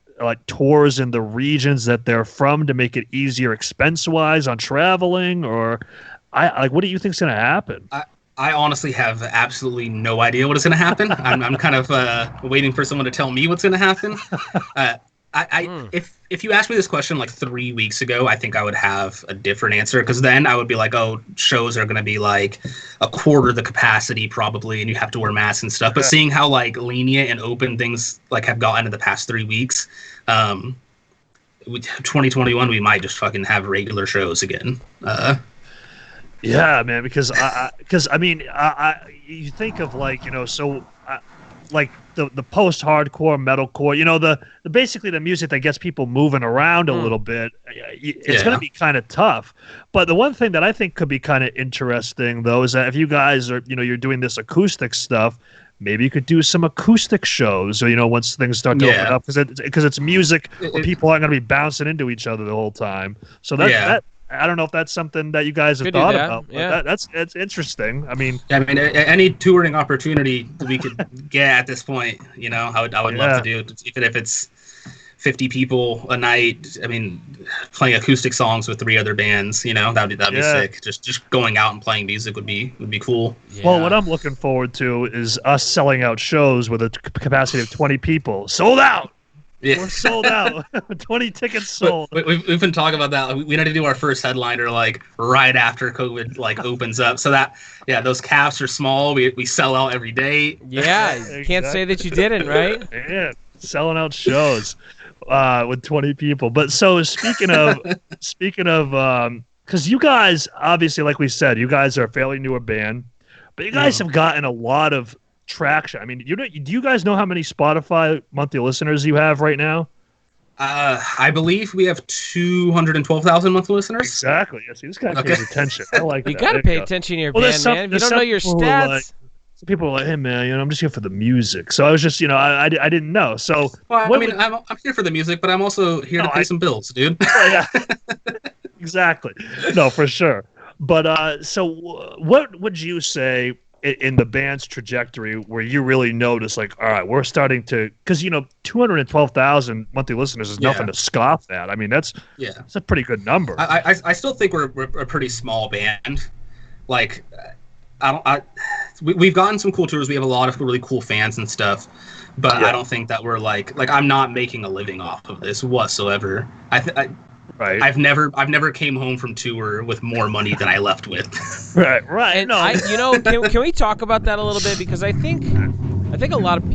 tours in the regions that they're from to make it easier expense wise on traveling, or what do you think's gonna happen? I honestly have absolutely no idea what is going to happen. I'm kind of waiting for someone to tell me what's going to happen. If you asked me this question like 3 weeks ago, I think I would have a different answer, because then I would be like, oh, shows are going to be like a quarter the capacity probably, and you have to wear masks and stuff. But seeing how like lenient and open things like have gotten in the past 3 weeks, 2021 we might just fucking have regular shows again. Yeah, man, because I mean, you think of like, like the post-hardcore metalcore, the basically the music that gets people moving around a little bit. It's going to be kind of tough. But the one thing that I think could be kind of interesting though is that if you guys are, you're doing this acoustic stuff, maybe you could do some acoustic shows, or once things start to open up, because it's music where people aren't going to be bouncing into each other the whole time. So that I don't know if that's something that you guys have thought about. But that's interesting. I mean, any touring opportunity we could get at this point, I would love to do, even if it's 50 people a night. I mean, playing acoustic songs with 3 other bands, that'd be sick. Just going out and playing music would be cool. Yeah. Well, what I'm looking forward to is us selling out shows with a capacity of 20 people, sold out. Yeah. We're sold out. 20 tickets sold. We've been talking about that. We need to do our first headliner like right after COVID opens up. So that those caps are small. We sell out every day. Yeah, exactly. Can't say that you didn't, right? Yeah, selling out shows with 20 people. But so speaking of, because you guys obviously, like we said, you guys are a fairly newer band, but you guys have gotten a lot of traction. I mean, do you guys know how many Spotify monthly listeners you have right now? I believe we have 212,000 monthly listeners. Exactly. Yeah, see, this guy pays attention. I like you got to pay attention to your band, man. If you don't know your stats. Some people are like, hey, man, I'm just here for the music. So I was just, I didn't know. So, well, I'm here for the music, but I'm also here to pay some bills, dude. Yeah. Exactly. No, for sure. But so what would you say in the band's trajectory where you really notice, like, all right, we're starting to, because 212,000 monthly listeners is nothing to scoff at. I mean, that's a pretty good number. I still think we're a pretty small band. Like, we've gotten some cool tours. We have a lot of really cool fans and stuff, but I don't think that we're like I'm not making a living off of this whatsoever. Right. I've never came home from tour with more money than I left with. Right. And can we talk about that a little bit, because I think a lot of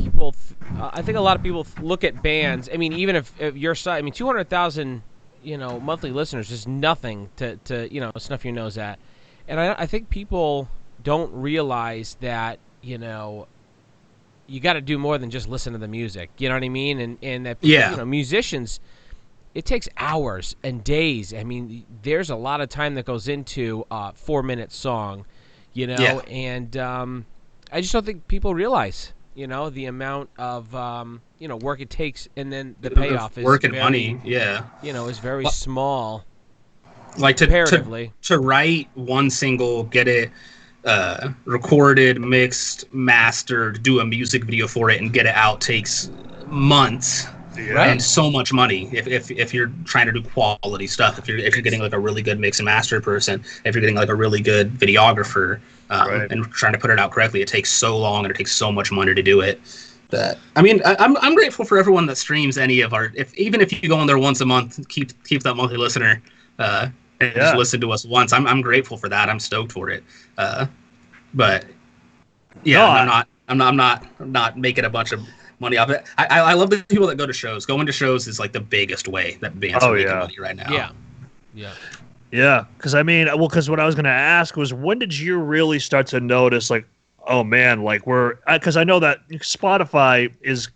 people look at bands. I mean, even if your side, 200,000 monthly listeners is nothing to snuff your nose at, and I think people don't realize that you got to do more than just listen to the music. You know what I mean? And that musicians. It takes hours and days. I mean, there's a lot of time that goes into a 4-minute song, and I just don't think people realize, the amount of, work it takes, and then the payoff is work and money. Yeah. Is very small. Like to write one single, get it recorded, mixed, mastered, do a music video for it, and get it out takes months. Yeah. And so much money if you're trying to do quality stuff. If you're getting like a really good mix and master person, if you're getting like a really good videographer, and trying to put it out correctly, it takes so long and it takes so much money to do it. That I'm grateful for everyone that streams any of our. Even if you go on there once a month, keep that monthly listener, and just listen to us once. I'm grateful for that. I'm stoked for it. But yeah, I'm not making a bunch of money off it. I love the people that go to shows. Going to shows is like the biggest way that bands are making money right now. Yeah. Because what I was going to ask was, when did you really start to notice, like, oh man, like because I know that Spotify is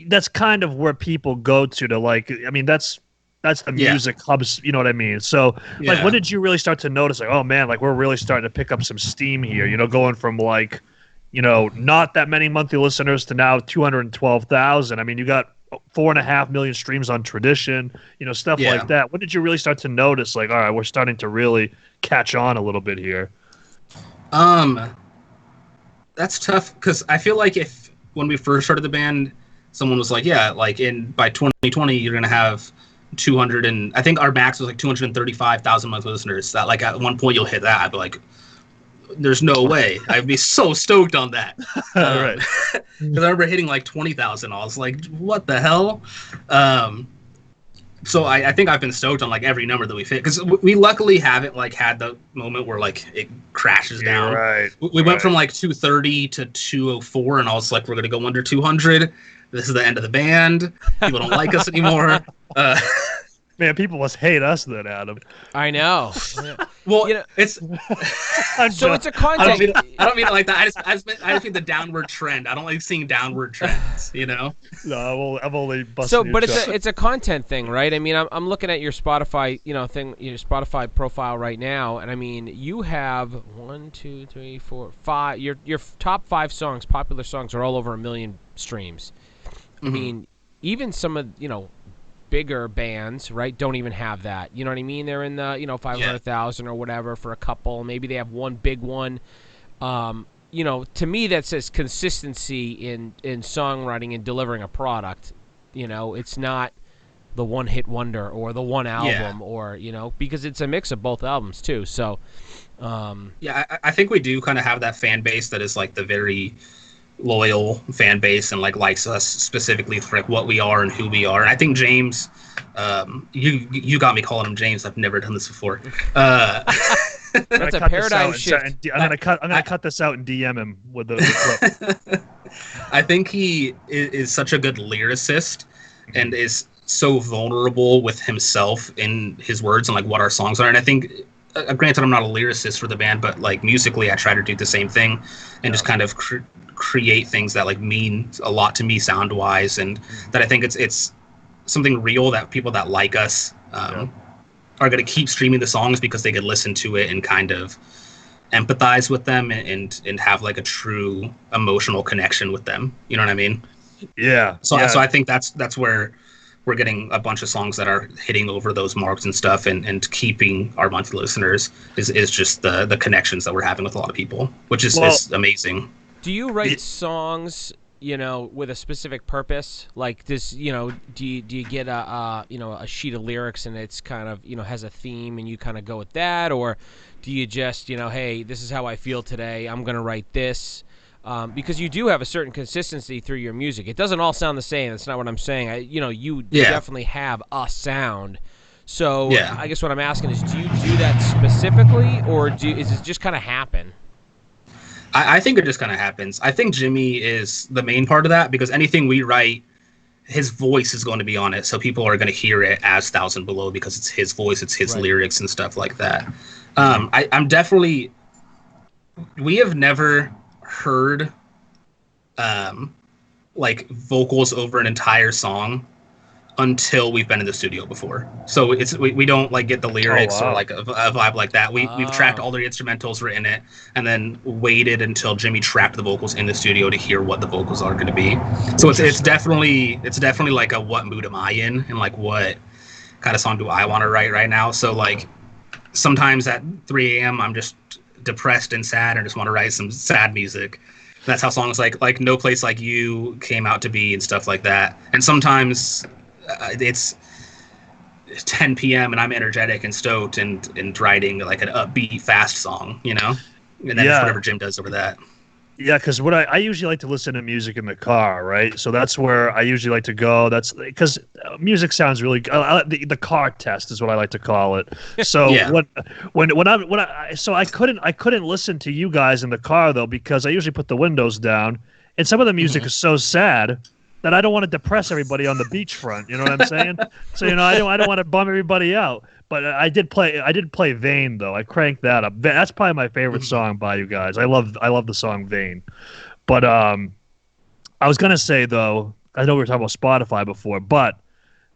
that's kind of where people go to like, that's the music hubs, you know what I mean? So like, when did you really start to notice, like, oh man, like we're really starting to pick up some steam here, going from like, not that many monthly listeners to now 212,000. I mean, you got 4.5 million streams on Tradition, stuff like that. When did you really start to notice, like, all right, we're starting to really catch on a little bit here? That's tough, because I feel like when we first started the band, someone was like, yeah, like by 2020 you're gonna have 200, and I think our max was like 235,000 monthly listeners. That, like, at one point you'll hit that, I'd be like, there's no way. I'd be so stoked on that. Right. Because I remember hitting like 20,000. I was like, what the hell? So I think I've been stoked on like every number that we've hit, because we luckily haven't like had the moment where like it crashes down. Right. We went from like 230 to 204, and I was like, we're gonna go under 200. This is the end of the band. People don't like us anymore. Man, people must hate us then, Adam. I know. Well, it's so it's a content. I don't mean it like that. I just mean the downward trend. I don't like seeing downward trends. No, I'm only busting. So, but it's a content thing, right? I mean, I'm looking at your Spotify, your Spotify profile right now, and I mean, you have 1, 2, 3, 4, 5. Your top 5 songs, popular songs, are all over 1 million streams. I mean, even some of bigger bands, right, don't even have that. You know what I mean? They're in the 500,000 or whatever for a couple. Maybe they have one big one. To me, that says consistency in songwriting and delivering a product. It's not the one hit wonder or the one album or because it's a mix of both albums too. So I think we do kind of have that fan base that is like the very loyal fan base and like likes us specifically for like what we are and who we are. And I think James, you got me calling him James. I've never done this before. That's a paradigm shift. I'm gonna cut this out and DM him with the clip. I think he is such a good lyricist and is so vulnerable with himself in his words and like what our songs are. And I think, granted, I'm not a lyricist for the band, but like musically, I try to do the same thing and just kind of create things that like mean a lot to me sound wise, and that I think it's something real that people that like us are going to keep streaming the songs because they could listen to it and kind of empathize with them and have like a true emotional connection with them. You know what I mean? Yeah. So I think that's where we're getting a bunch of songs that are hitting over those marks and stuff, and keeping our monthly listeners is just the connections that we're having with a lot of people, which is amazing. Do you write songs, with a specific purpose? Like this, do you get a sheet of lyrics and it's kind of, has a theme and you kind of go with that? Or do you just, hey, this is how I feel today, I'm going to write this? Because you do have a certain consistency through your music. It doesn't all sound the same. That's not what I'm saying. You definitely have a sound. So I guess what I'm asking is, do you do that specifically, or is it just kind of happen? I think it just kind of happens. I think Jimmy is the main part of that, because anything we write, his voice is going to be on it. So people are going to hear it as Thousand Below because it's his voice, it's his lyrics and stuff like that. I'm definitely, we have never heard like vocals over an entire song until we've been in the studio before. So we don't like get the lyrics or like a vibe like that. We've tracked all the instrumentals, written it, and then waited until Jimmy tracked the vocals in the studio to hear what the vocals are going to be. So it's definitely like a what mood am I in, and like what kind of song do I want to write right now. So like sometimes at 3 a.m. I'm just depressed and sad and just want to write some sad music. That's how songs like No Place Like You came out to be and stuff like that. And sometimes it's 10 p.m. and I'm energetic and stoked and writing like an upbeat, fast song, and then it's whatever Jim does over that. Yeah, because what I usually like to listen to music in the car, right? So that's where I usually like to go. That's because music sounds really good. The car test is what I like to call it. So I couldn't listen to you guys in the car though, because I usually put the windows down, and some of the music is so sad that I don't want to depress everybody on the beachfront. You know what I'm saying? So I don't want to bum everybody out. But I did play Vain though. I cranked that up. That's probably my favorite song by you guys. I love the song Vain. But I was gonna say though, I know we were talking about Spotify before, but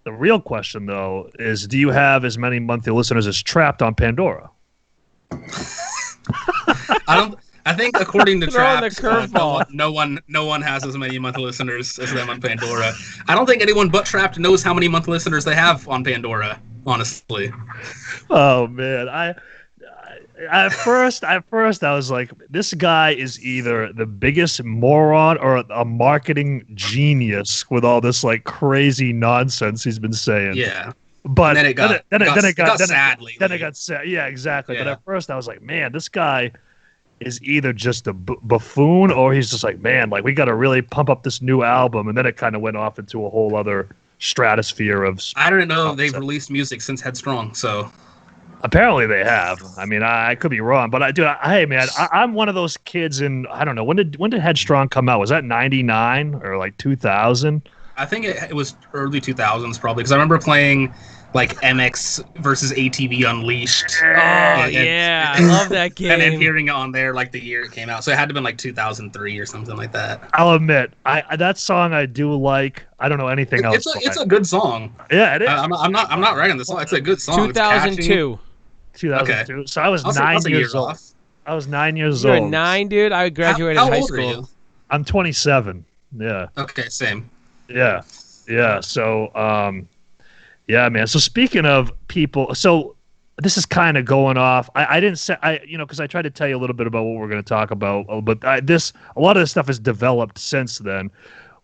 the real question though is, do you have as many monthly listeners as Trapped on Pandora? I I think according to Throwing the Trapped, curveball. no one has as many monthly listeners as them on Pandora. I don't think anyone but Trapped knows how many monthly listeners they have on Pandora. Honestly. Oh man, at first I was like, this guy is either the biggest moron or a marketing genius with all this like crazy nonsense he's been saying. Yeah. But then it got sad. Yeah, exactly. Yeah. But at first I was like, man, this guy is either just a buffoon or he's just like, man, like we got to really pump up this new album. And then it kind of went off into a whole other stratosphere of. I don't know if they've released music since Headstrong, so. Apparently they have. I mean, I could be wrong, but hey man, I'm one of those kids in, I don't know, when did Headstrong come out? Was that 99 or like 2000? I think it was early 2000s probably, because I remember playing like MX versus ATV Unleashed. Oh, yeah, I love that game. And then hearing it on there like the year it came out. So it had to have been like 2003 or something like that. I'll admit, that song I do like. I don't know anything else. It's a good song. Yeah, it is. I'm not writing the song. It's a good song. 2002. 2002. Okay. So I was 9 years old. I was 9 years old. You were 9, dude? I graduated how high old school. Are you? I'm 27. Yeah. Okay, same. Yeah. Yeah. So, yeah, man. So speaking of people, so this is kind of going off. I didn't say, because I tried to tell you a little bit about what we're going to talk about, but a lot of this stuff has developed since then.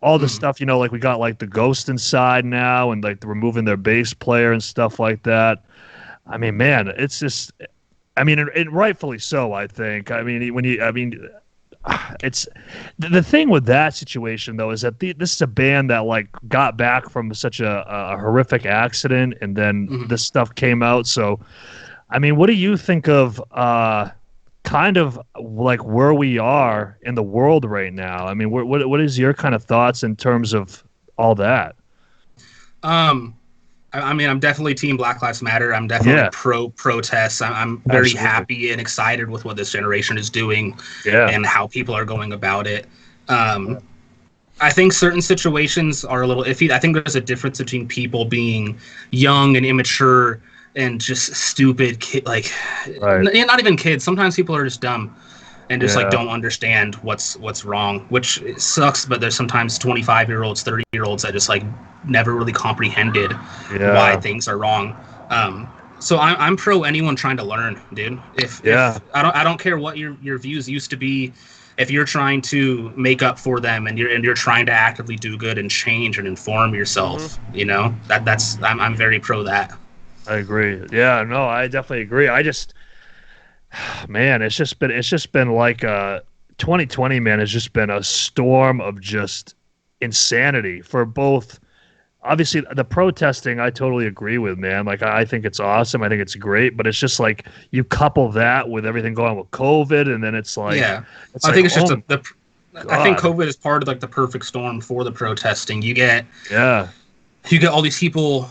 All the stuff, like we got like the Ghost inside now and like removing their bass player and stuff like that. I mean, man, it's just, and rightfully so, I think. It's the thing with that situation though is that this is a band that like got back from such a horrific accident, and then this stuff came out. So, I mean, what do you think of kind of like where we are in the world right now? I mean, what is your kind of thoughts in terms of all that? I'm definitely team Black Lives Matter. I'm definitely pro-protests. I'm very happy and excited with what this generation is doing and how people are going about it. I think certain situations are a little iffy. I think there's a difference between people being young and immature and just stupid, not even kids. Sometimes people are just dumb and just like don't understand what's wrong, which sucks. But there's sometimes 25-year-olds, 30-year-olds that just like never really comprehended why things are wrong. So I'm pro anyone trying to learn, dude. If I don't care what your views used to be, if you're trying to make up for them and you're trying to actively do good and change and inform yourself, I'm very pro that. I agree. Yeah, no, I definitely agree. Man, it's just been like 2020, man, has just been a storm of just insanity for both. Obviously, the protesting, I totally agree with, man. Like, I think it's awesome. I think it's great. But it's just like you couple that with everything going on with COVID, and then it's like, I think it's just I think COVID is part of like the perfect storm for the protesting. You get all these people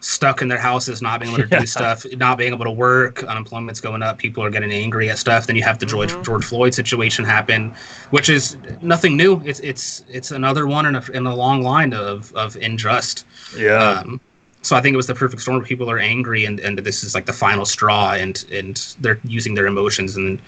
stuck in their houses, not being able to do stuff, not being able to work, unemployment's going up, people are getting angry at stuff. Then you have the George Floyd situation happen, which is nothing new. It's another one in a long line of unjust. So I think it was the perfect storm where people are angry and this is like the final straw and they're using their emotions and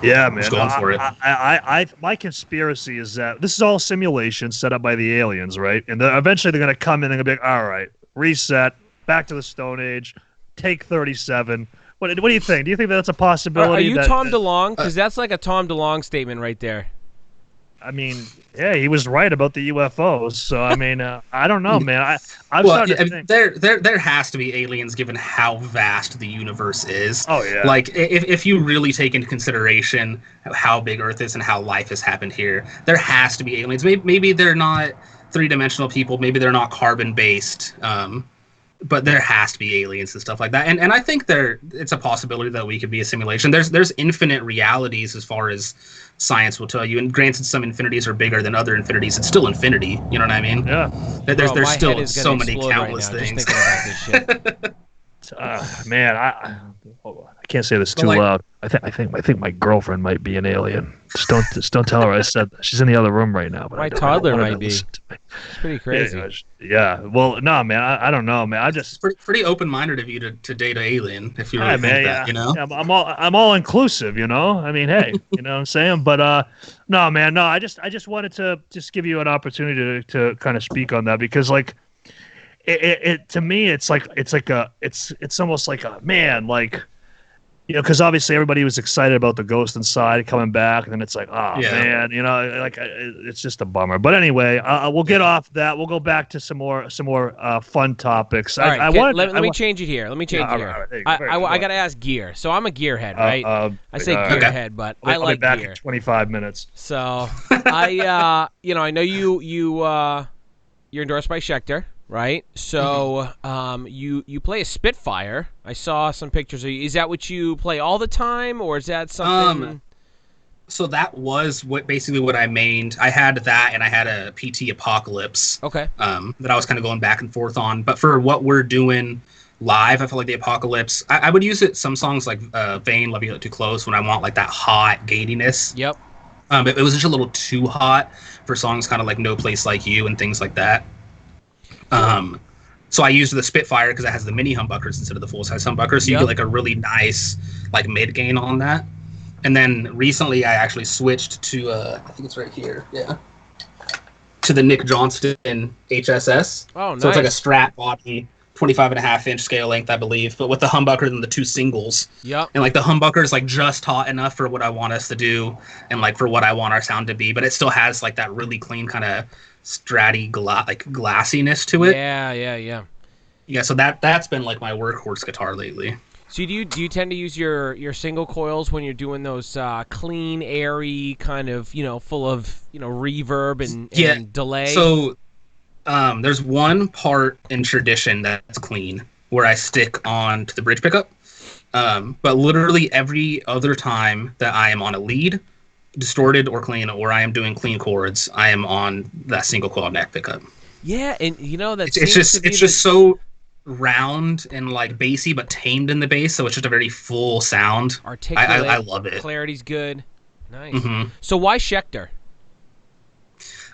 yeah, man. Just going for it. My conspiracy is that this is all simulation set up by the aliens, right? And eventually they're going to come in and they're going to be like, all right, reset, back to the Stone Age, take 37. What do you think? Do you think that's a possibility? Are you Tom DeLonge? Because that's like a Tom DeLonge statement right there. I mean, yeah, he was right about the UFOs. So I mean, I don't know, man. There has to be aliens given how vast the universe is. Oh yeah. Like if you really take into consideration how big Earth is and how life has happened here, there has to be aliens. Maybe they're not three-dimensional people. Maybe they're not carbon-based. But there has to be aliens and stuff like that. And I think it's a possibility that we could be a simulation. There's infinite realities as far as science will tell you. And granted, some infinities are bigger than other infinities. It's still infinity. You know what I mean? Yeah. There's still so many countless things. Just thinking about this shit. Man, hold on. I can't say this too loud. I think my girlfriend might be an alien. Just don't tell her I said that. She's in the other room right now. But my toddler might be. It's pretty crazy. Yeah. Well, no, man. I don't know, man. I just pretty open-minded of you to date an alien, if you really think that, you know. Yeah, I'm all inclusive, you know. I mean, hey, you know what I'm saying. But no, man. No, I just wanted to just give you an opportunity to kind of speak on that, because like it to me it's almost like a man, like, you know, because obviously everybody was excited about the Ghost Inside coming back, and then it's like, oh man, you know, like it's just a bummer. But anyway, we'll get off that. We'll go back to some more fun topics. All right, let me change it here. Let me change it here. I gotta ask gear. So I'm a gearhead, right? I say gearhead, but I like back gear. In 25 minutes. So I know you're endorsed by Schecter. Right, so you play a Spitfire. I saw some pictures of you. Is that what you play all the time, or is that something? So that was basically what I mained. I had that, and I had a PT Apocalypse. Okay. That I was kind of going back and forth on. But for what we're doing live, I feel like the Apocalypse, I would use it some songs like Vain, Love You Too Close, when I want like that hot gatiness. Yep. It was just a little too hot for songs kind of like No Place Like You and things like that. So I used the Spitfire because it has the mini humbuckers instead of the full size humbuckers, so you get like a really nice like mid gain on that. And then recently I actually switched to I think it's right here, to the Nick Johnston HSS. Oh, nice. So it's like a Strat body, 25.5-inch scale length, I believe, but with the humbucker and the two singles. Yep. And like the humbucker is like just hot enough for what I want us to do and like for what I want our sound to be, but it still has like that really clean kind of stratty glassiness to it. Yeah, so that's been like my workhorse guitar lately. So do you tend to use your single coils when you're doing those clean, airy kind of, you know, full of, you know, reverb and delay? So there's one part in Tradition that's clean where I stick on to the bridge pickup, but literally every other time that I am on a lead, distorted or clean, or I am doing clean chords, I am on that single coil neck pickup. Yeah, and you know that it's just so round and like bassy, but tamed in the bass, so it's just a very full sound. Articulate. I love it. Clarity's good. Nice. Mm-hmm. So why Schecter?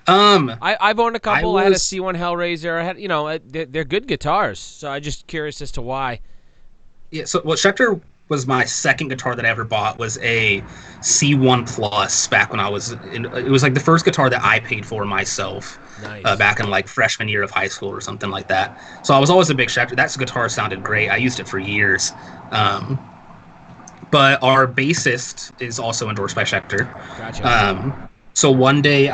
I've owned a couple. I had a C1 Hellraiser. I had, you know, they're good guitars. So I'm just curious as to why. Yeah. So Schecter was my second guitar that I ever bought. Was a C1 Plus back when I was it was like the first guitar that I paid for myself. Nice. Back in like freshman year of high school or something like that. So I was always a big Schecter. That guitar sounded great. I used it for years. But our bassist is also endorsed by Schecter. Gotcha. So one day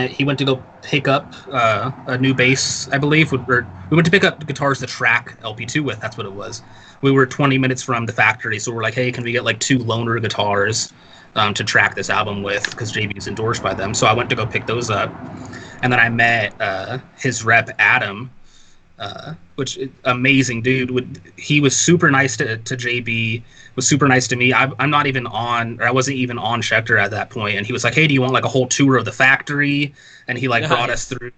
he went to go pick up a new bass, I believe. We went to pick up guitars to track LP2 with. That's what it was. We were 20 minutes from the factory, so we're like, hey, can we get like 2 loaner guitars to track this album with, because JB is endorsed by them. So I went to go pick those up. And then I met his rep, Adam, which amazing dude. He was super nice to JB, was super nice to me. I'm not even on, or I wasn't even on Schecter at that point. And he was like, hey, do you want like a whole tour of the factory? And he like brought us through.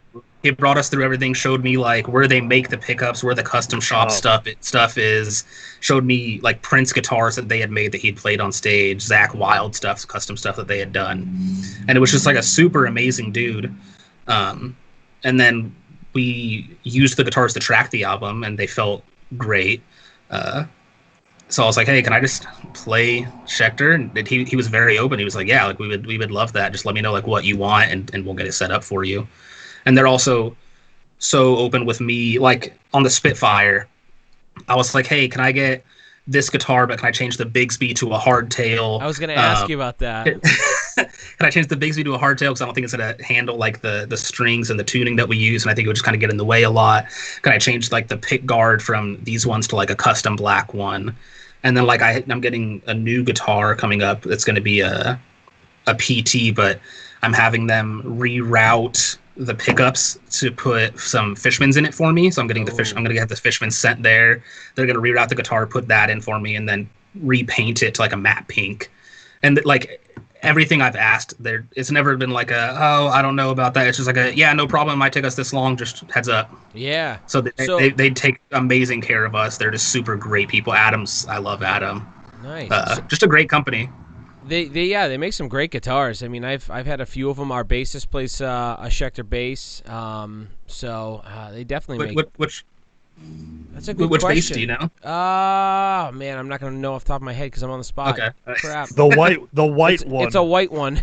He brought us through everything, showed me like where they make the pickups, where the custom shop stuff is, showed me like Prince guitars that they had made that he'd played on stage, Zakk Wylde stuff, custom stuff that they had done. And it was just like a super amazing dude. And then we used the guitars to track the album, and they felt great. So I was like, hey, can I just play Schecter? And he was very open. He was like, yeah, like we would love that. Just let me know like what you want, and we'll get it set up for you. And they're also so open with me. Like on the Spitfire, I was like, hey, can I get this guitar, but can I change the Bigsby to a hardtail? I was going to ask you about that. Can I change the Bigsby to a hardtail, because I don't think it's going to handle like the strings and the tuning that we use, and I think it would just kind of get in the way a lot. Can I change like the pick guard from these ones to like a custom black one? And then like I'm getting a new guitar coming up that's going to be a PT, but I'm having them reroute the pickups to put some Fishmans in it for me. So I'm getting I'm going to have the Fishman sent there. They're going to reroute the guitar, put that in for me, and then repaint it to like a matte pink. And like everything I've asked, it's never been like I don't know about that. It's just like yeah, no problem. It might take us this long. Just heads up. Yeah. So they take amazing care of us. They're just super great people. I love Adam. Nice. Just a great company. They make some great guitars. I mean, I've had a few of them. Our bassist plays a Schecter bass. So they definitely make. That's a good which question. bass do you know? Oh man, I'm not gonna know off the top of my head because I'm on the spot. Okay. Crap. The white one. It's a white one.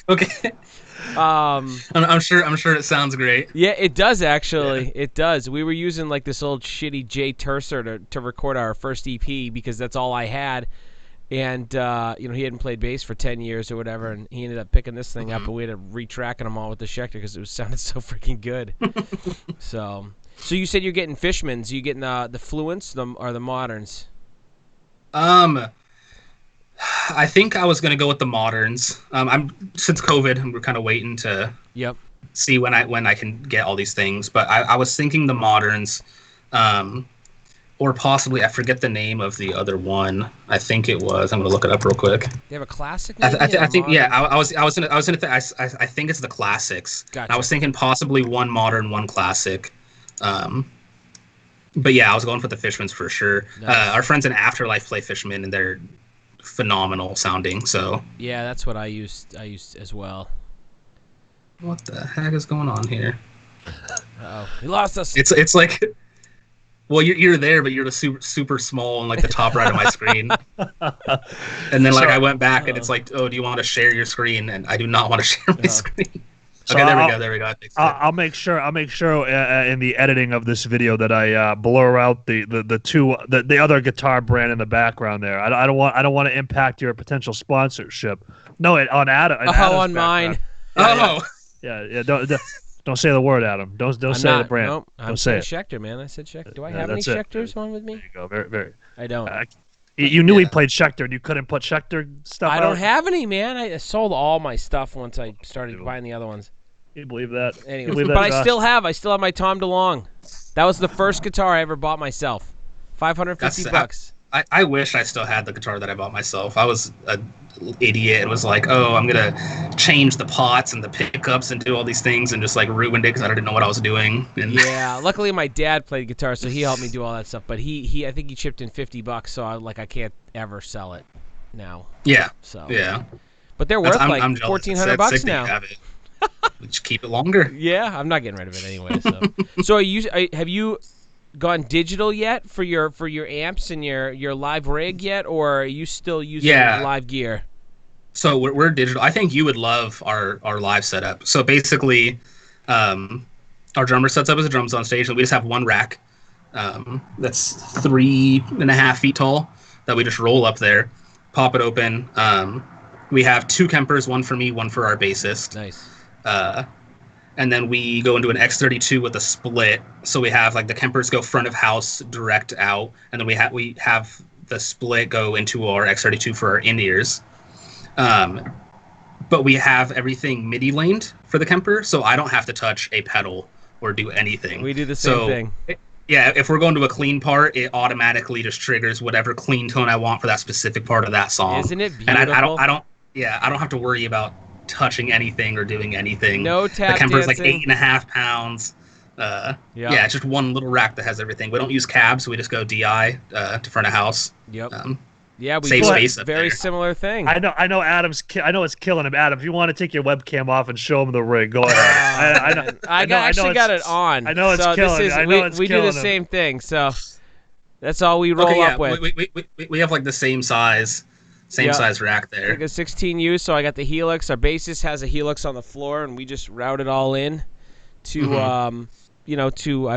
Okay. I'm sure it sounds great. Yeah, it does actually. Yeah. It does. We were using like this old shitty J Tercer to record our first EP because that's all I had. And he hadn't played bass for 10 years or whatever, and he ended up picking this thing up, and we had to retracking them all with the Schecter because it sounded so freaking good. So you said you're getting Fishmans. You getting the Fluents or the Moderns? I think I was gonna go with the Moderns. Since COVID, we're kind of waiting to see when I can get all these things. But I was thinking the Moderns. Or possibly, I forget the name of the other one. I think it was. I'm gonna look it up real quick. They have a classic. I think yeah. I think it's the classics. Gotcha. I was thinking possibly one modern, one classic. But yeah, I was going for the Fishmans for sure. Nice. Our friends in Afterlife play Fishman, and they're phenomenal sounding. So yeah, that's what I used as well. What the heck is going on here? Oh, he lost us. It's like. Well, you're there, but you're the super small on like the top right of my screen. And then I went back and it's like, oh, do you want to share your screen? And I do not want to share my screen. So okay, there we go. I'll make sure in the editing of this video that I blur out the other guitar brand in the background there. I don't want to impact your potential sponsorship. No, on Adam. On mine. Yeah. Don't say the word, Adam. Don't say the brand. Nope, don't say it. Schecter, man. I said Schecter. Do I have any Schecters on with me? There you go. Very, very. I don't. You knew he played Schecter, and you couldn't put Schecter stuff. I don't have any, man. I sold all my stuff once I started buying the other ones. Can you believe that? Anyway, but I still have my Tom DeLonge. That was the first guitar I ever bought myself. $550. I wish I still had the guitar that I bought myself. I was an idiot and was like, oh, I'm going to change the pots and the pickups and do all these things and just like ruined it because I didn't know what I was doing. And yeah, luckily my dad played guitar, so he helped me do all that stuff. But I think he chipped in $50, so I can't ever sell it now. Yeah. So yeah. But they're worth like $1,400 now. Have it. Just keep it longer. Yeah, I'm not getting rid of it anyway. So have you gone digital yet for your amps and your live rig yet, or are you still using live gear? So we're digital. I think you would love our live setup. So basically, our drummer sets up his drums on stage, and we just have one rack that's 3.5 feet tall that we just roll up there, pop it open. We have two Kempers, one for me, one for our bassist. Nice. And then we go into an X32 with a split. So we have like the Kempers go front of house direct out, and then we have the split go into our X32 for our in-ears. But we have everything MIDI laned for the Kemper, so I don't have to touch a pedal or do anything. We do the same thing. Yeah, if we're going to a clean part, it automatically just triggers whatever clean tone I want for that specific part of that song. Isn't it beautiful? And I don't have to worry about touching anything or doing anything. No tap The Kemper's dancing. like 8.5 pounds. Yeah, it's just one little rack that has everything. We don't use cabs. We just go DI to front of house. Yep. Yeah, we save do space a up very there. similar thing. I know. I know it's killing him, Adam. If you want to take your webcam off and show him the rig, go ahead. I actually got it on. I know it's killing. We do the same thing, so that's all we roll up with. We have like the same size rack there. Like a 16U, so I got the Helix. Our bassist has a Helix on the floor, and we just route it all in to I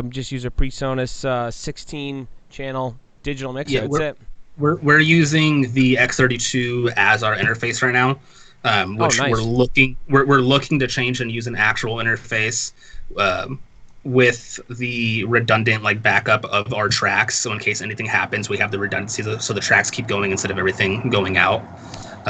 just use a PreSonus 16 channel digital mixer. Yeah, that's it. We're using the X32 as our interface right now, which nice. we're looking to change and use an actual interface with the redundant like backup of our tracks. So in case anything happens, we have the redundancy, so the tracks keep going instead of everything going out.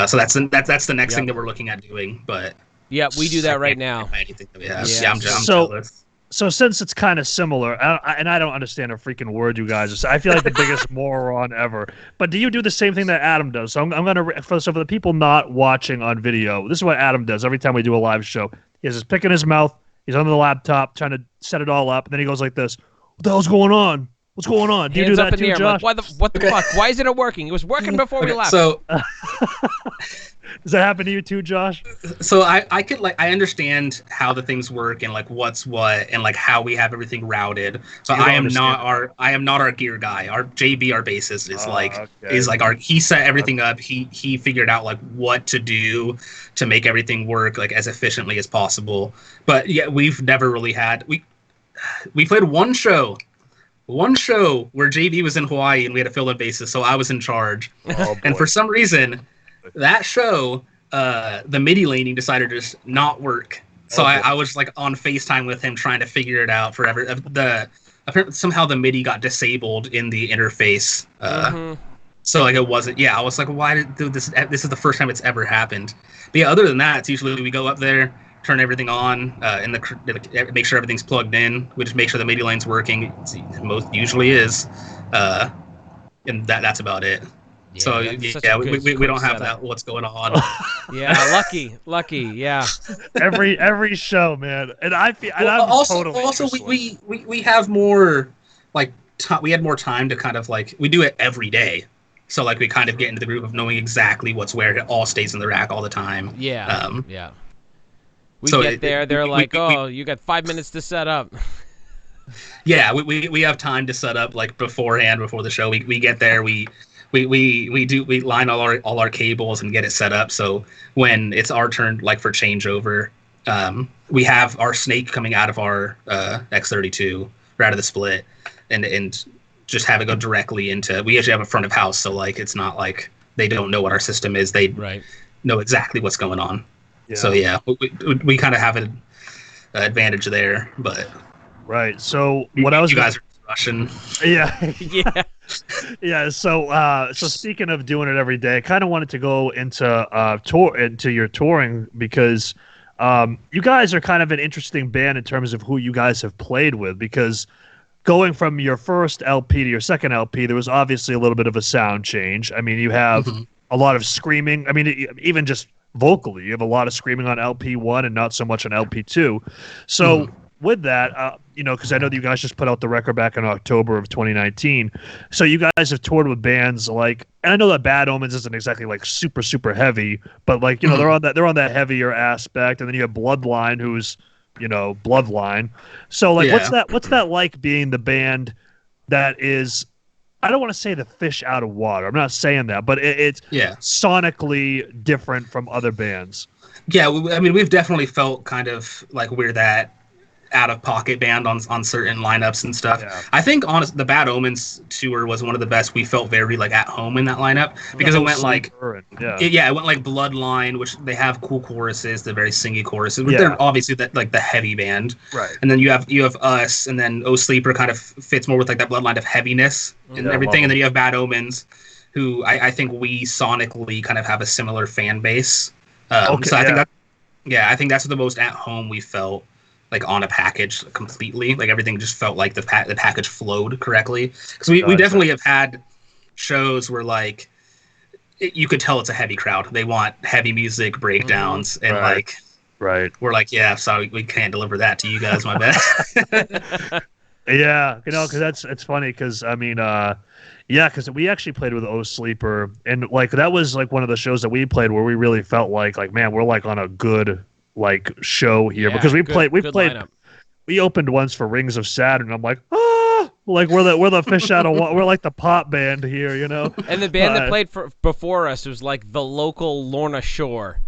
So that's the next thing that we're looking at doing. But yeah, we do that right now. Anything that we have. Yeah, I'm jealous. So since it's kind of similar, and I don't understand a freaking word you guys are saying, I feel like the biggest moron ever. But do you do the same thing that Adam does? So I'm gonna for the people not watching on video, this is what Adam does every time we do a live show. He has his pick in his mouth. He's on the laptop trying to set it all up, and then he goes like this: "What the hell's going on? What's going on? Do you do that too, Josh? Like, what the fuck? Why isn't it working? It was working before we left." So. Does that happen to you too, Josh? So I could I understand how the things work and like what's what and like how we have everything routed. So I am not our gear guy. Our JB, our bassist, is he set everything up. He figured out like what to do to make everything work like as efficiently as possible. But yeah, we've never really had we played one show where JB was in Hawaii and we had a fill-in bassist, so I was in charge. Oh, and for some reason, that show, the MIDI laning decided to just not work. So I was like on FaceTime with him trying to figure it out forever. Apparently somehow the MIDI got disabled in the interface. So like it wasn't. Yeah, I was like, why did this? This is the first time it's ever happened. But yeah, other than that, it's usually we go up there, turn everything on, make sure everything's plugged in. We just make sure the MIDI lane's working. Most usually is, and that's about it. Yeah, so yeah, we don't have that. What's going on? Yeah, lucky. Yeah. every show, man, and I feel. And also we have more like we had more time to kind of like we do it every day. So like we kind of get into the groove of knowing exactly what's where. It all stays in the rack all the time. Yeah. Yeah. We get there. They're like, you got 5 minutes to set up. Yeah, we have time to set up like beforehand before the show. We get there. We line all our cables and get it set up. So when it's our turn, like for changeover, we have our snake coming out of our X32 or out of the split, and just have it go directly into. We actually have a front of house, so like it's not like they don't know what our system is. They know exactly what's going on. Yeah. So yeah, we kind of have an advantage there, but right. So what I was you guys are Russian. Yeah. Yeah. Yeah. So speaking of doing it every day, I kind of wanted to go into your touring because you guys are kind of an interesting band in terms of who you guys have played with, because going from your first LP to your second LP, there was obviously a little bit of a sound change. I mean, you have a lot of screaming. I mean, even just vocally, you have a lot of screaming on LP1 and not so much on LP2. So with that, because I know that you guys just put out the record back in October of 2019. So you guys have toured with bands like, and I know that Bad Omens isn't exactly like super, super heavy, but like, they're on that heavier aspect. And then you have Bloodline, who's, Bloodline. So like, what's that like being the band that is, I don't want to say the fish out of water. I'm not saying that, but it's sonically different from other bands. Yeah, I mean, we've definitely felt kind of like we're that out-of-pocket band on certain lineups and stuff. Yeah. I think, honestly, the Bad Omens tour was one of the best. We felt very like at home in that lineup because it went like it went like Bloodline, which they have cool choruses, the very singy choruses. But they're obviously like the heavy band, right? And then you have us, and then Oh Sleeper kind of fits more with like that Bloodline of heaviness and everything. And then you have Bad Omens, who I think we sonically kind of have a similar fan base. So I think that's the most at home we felt. Like on a package completely, like everything just felt like the package flowed correctly. Because we definitely have had shows where like you could tell it's a heavy crowd. They want heavy music breakdowns and we're like, yeah, sorry, we can't deliver that to you guys. My bad. Yeah, because it's funny because I mean, because we actually played with O Sleeper, and like that was like one of the shows that we played where we really felt like man, we're like on a good like show here because we opened once for Rings of Saturn. I'm like, like we're the fish out of water. We're like the pop band here, And the band that played before us was like the local Lorna Shore,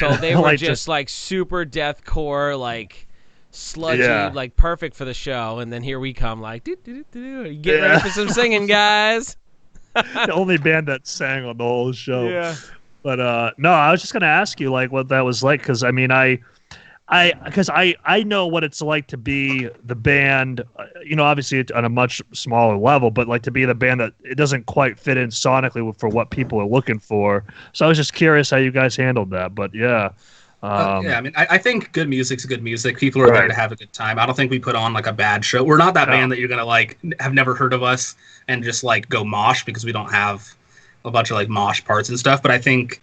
so they were just like super deathcore, like sludgy, like perfect for the show. And then here we come, like, get ready for some singing, guys. The only band that sang on the whole show. Yeah. But no, I was just gonna ask you like what that was like, because I mean I know what it's like to be the band, obviously on a much smaller level, but like to be the band that it doesn't quite fit in sonically for what people are looking for. So I was just curious how you guys handled that. But yeah, Yeah, I mean, I think good music's good music. People are there to have a good time. I don't think we put on like a bad show. We're not that band that you're gonna like have never heard of us and just like go mosh, because we don't have a bunch of like mosh parts and stuff. But I think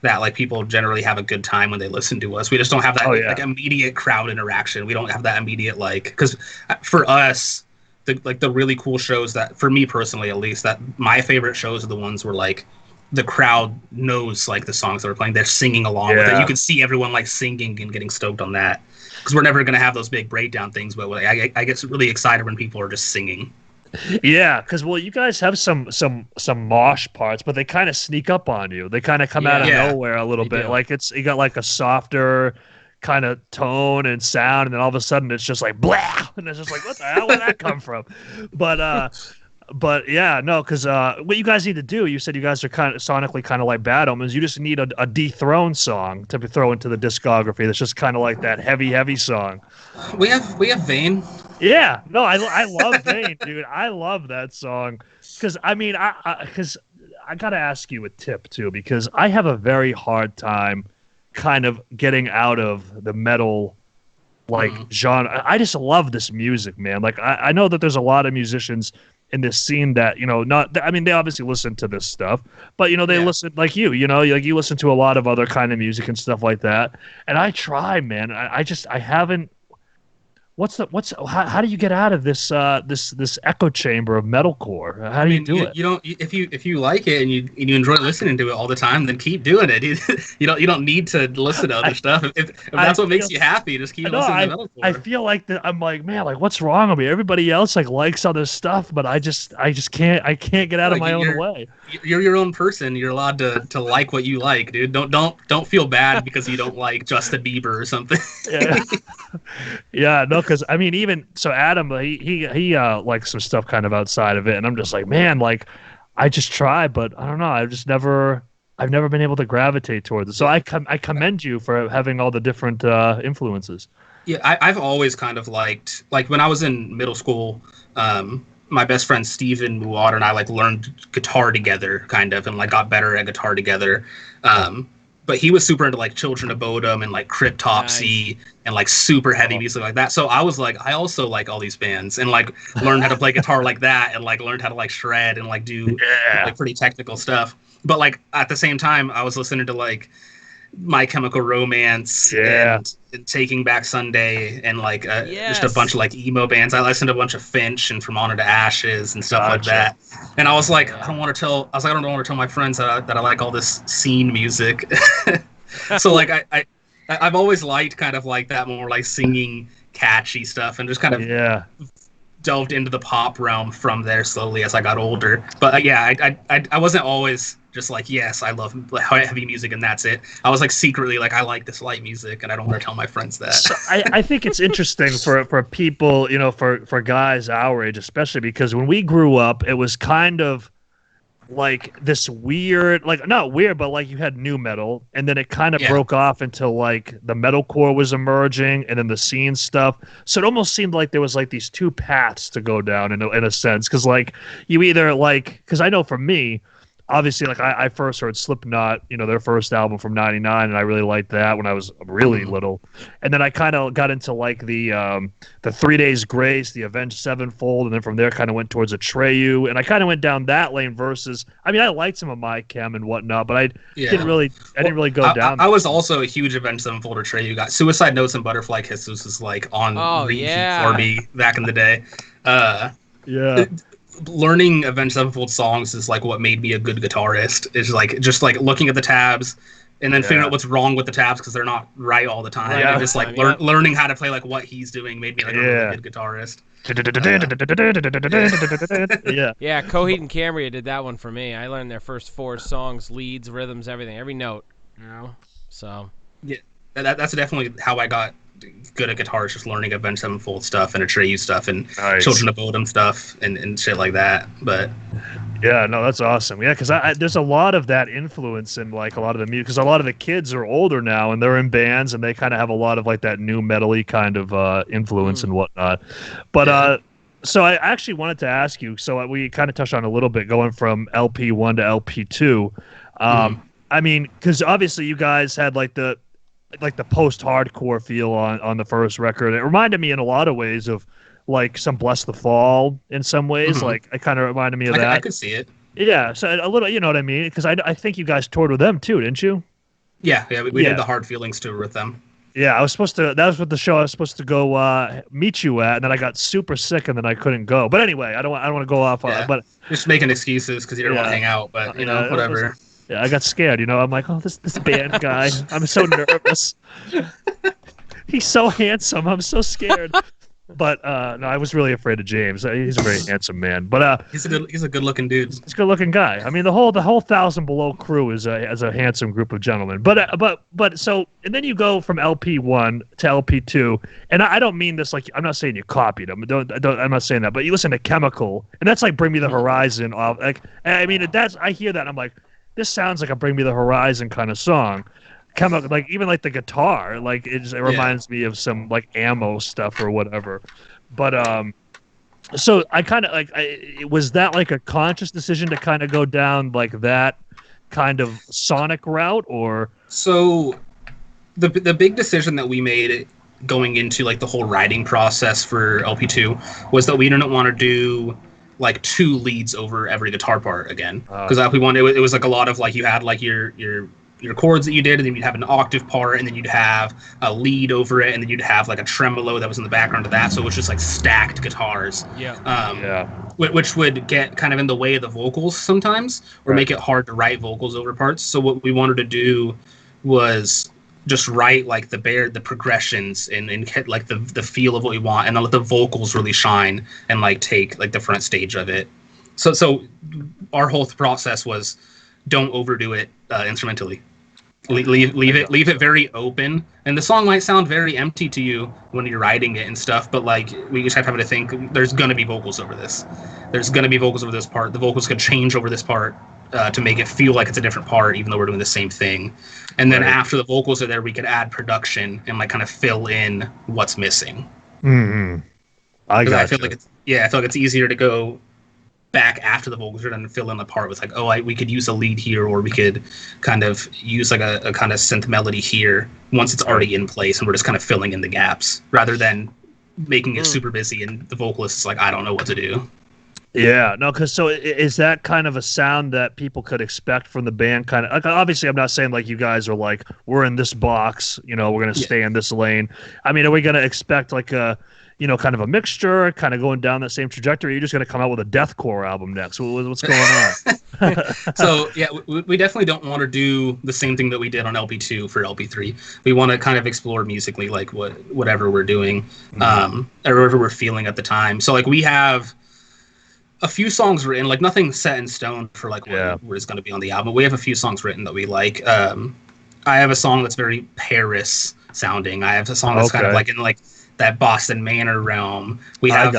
that like people generally have a good time when they listen to us. We just don't have that like immediate crowd interaction. We don't have that immediate like, because for us, the really cool shows that, for me personally at least, that my favorite shows are the ones where like the crowd knows like the songs that we're playing. They're singing along with it. You can see everyone like singing and getting stoked on that, because we're never going to have those big breakdown things. But I get really excited when people are just singing. Yeah, because you guys have some mosh parts, but they kind of sneak up on you. They kind of come out of nowhere a little bit. Like you got like a softer kind of tone and sound, and then all of a sudden it's just like blah, and it's just like, what the hell did that come from? But yeah, no, because what you guys need to do, you said you guys are kind of sonically kind of like Bad Omens. You just need a dethroned song to throw into the discography. That's just kind of like that heavy song. We have Vane. Yeah, no, I love Vane, dude. I love that song, because I mean, because I gotta ask you a tip too, because I have a very hard time kind of getting out of the metal like genre. I just love this music, man. Like I know that there's a lot of musicians in this scene that, I mean, they obviously listen to this stuff, but they listen like like you listen to a lot of other kind of music and stuff like that. And I try, man. I haven't. How do you get out of this echo chamber of metalcore? How do you do it? You don't, if you like it and you enjoy listening to it all the time, then keep doing it. You don't need to listen to other stuff. If that's what makes you happy, just keep listening to metalcore. I feel like that. I'm like, man, like what's wrong with me? Everybody else like likes other stuff, but I just can't get out of my own way. You're your own person. You're allowed to like what you like, dude. Don't feel bad because you don't like Justin Bieber or something. Yeah, no, because I mean, even so, Adam, he likes some stuff kind of outside of it, and I'm just like, man, like I just try, but I don't know, I've never been able to gravitate towards it. So I commend you for having all the different influences. Yeah, I've always kind of liked, like when I was in middle school, my best friend Steven Muad and I like learned guitar together, kind of, and like got better at guitar together. But he was super into like Children of Bodom and like Cryptopsy and like super heavy music like that. So I was like, I also like all these bands, and like learned how to play guitar like that, and like learned how to like shred and like do like pretty technical stuff. But like at the same time, I was listening to like My Chemical Romance and Taking Back Sunday and like just a bunch of like emo bands. I listened to a bunch of Finch and From Honor to Ashes and stuff like that. And I was like, I don't want to tell my friends that I like all this scene music. So like I've always liked kind of like that more like singing catchy stuff, and just kind of delved into the pop realm from there slowly as I got older. But I wasn't always just like, yes, I love heavy music and that's it. I was like secretly like, I like this light music and I don't want to tell my friends that. So I think it's interesting for people, for guys our age, especially because when we grew up, it was kind of like this weird, like not weird, but like you had nu metal, and then it kind of broke off until like the metalcore was emerging, and then the scene stuff. So it almost seemed like there was like these two paths to go down in a sense, because like you either like, because I know for me, obviously, like I first heard Slipknot, their first album from '99, and I really liked that when I was really little. And then I kind of got into like the 3 Days Grace, the Avenged Sevenfold, and then from there kind of went towards Atreyu, and I kind of went down that lane. Versus, I mean, I liked some of My Chem and whatnot, but I didn't really go down. I was also a huge Avenged Sevenfold Atreyu guy. Suicide Notes and Butterfly Kisses was like on repeat for me back in the day. Learning Avenged Sevenfold songs is like what made me a good guitarist. Is like just like looking at the tabs and then figuring out what's wrong with the tabs because they're not right all the time. And just like learning how to play like what he's doing made me like a really good guitarist. Coheed and Cambria did that one for me. I learned their first 4 songs, leads, rhythms, everything, every note. So that's definitely how I got good at guitar, is just learning Avenged Sevenfold stuff and Atreyu stuff and Children of Bodom stuff and shit like that. But yeah, no, that's awesome. Yeah, because there's a lot of that influence in like a lot of the music, because a lot of the kids are older now and they're in bands and they kind of have a lot of like that new metal-y kind of influence and whatnot. But so I actually wanted to ask you, so we kind of touched on a little bit going from LP1 to LP2. I mean, because obviously you guys had like the like the post-hardcore feel on the first record. It reminded me in a lot of ways of like some Bless the Fall in some ways. Mm-hmm. Like it kind of reminded me of that. I could see it. Yeah, so a little, you know what I mean? Because I think you guys toured with them too, didn't you? Yeah, we did the Hard Feelings tour with them. Yeah, I was supposed to. That was what the show I was supposed to go meet you at, and then I got super sick, and then I couldn't go. But anyway, I don't want to go off on. But just making excuses because you didn't want to hang out. But you know, whatever. I got scared. You know, I'm like, oh, this band guy. I'm so nervous. He's so handsome. I'm so scared. But no, I was really afraid of James. He's a very handsome man. But he's a good looking dude. He's a good looking guy. I mean, the whole 1,000 Below crew is a handsome group of gentlemen. But so, and then you go from LP1 to LP2, and I don't mean this like, I'm not saying you copied them. I'm not saying that. But you listen to Chemical, and that's like Bring Me the Horizon. Like, I mean, I hear that, and I'm like, this sounds like a Bring Me the Horizon kind of song. Chemical, like even like the guitar, like it reminds me of some like Ammo stuff or whatever. But so I kind of like, was that like a conscious decision to kind of go down like that kind of sonic route, or? So the big decision that we made going into like the whole writing process for LP2 was that we didn't want to do like 2 leads over every guitar part again, because we wanted, it was like a lot of like, you had like your chords that you did, and then you'd have an octave part, and then you'd have a lead over it, and then you'd have like a tremolo that was in the background of that. So it was just like stacked guitars. Which would get kind of in the way of the vocals sometimes, or make it hard to write vocals over parts. So what we wanted to do was just write like the progressions and hit like the feel of what we want, and then let the vocals really shine and like take like the front stage of it. So our whole process was, don't overdo it instrumentally. Leave it very open, and the song might sound very empty to you when you're writing it and stuff, but like we just have to think there's gonna be vocals over this. There's gonna be vocals over this part. The vocals could change over this part to make it feel like it's a different part, even though we're doing the same thing. And then after the vocals are there, we could add production and like kind of fill in what's missing. Mm-hmm. I feel like it's easier to go back after the vocals are done and fill in the part with like, we could use a lead here, or we could kind of use like a kind of synth melody here once it's already in place, and we're just kind of filling in the gaps rather than making it super busy and the vocalist is like, I don't know what to do. Yeah, no, because so is that kind of a sound that people could expect from the band? Kind of like, obviously, I'm not saying like you guys are like, we're in this box, you know, we're gonna stay in this lane. I mean, are we gonna expect like a, you know, kind of a mixture, kind of going down that same trajectory? Or are you just gonna come out with a deathcore album next? What's going on? So yeah, we definitely don't want to do the same thing that we did on LP2 for LP3. We want to kind of explore musically like whatever we're doing, or whatever we're feeling at the time. So like we have a few songs written, like nothing set in stone for like what is going to be on the album. We have a few songs written that we like. I have a song that's very Paris sounding. I have a song that's kind of like in like that Boston Manor realm. We have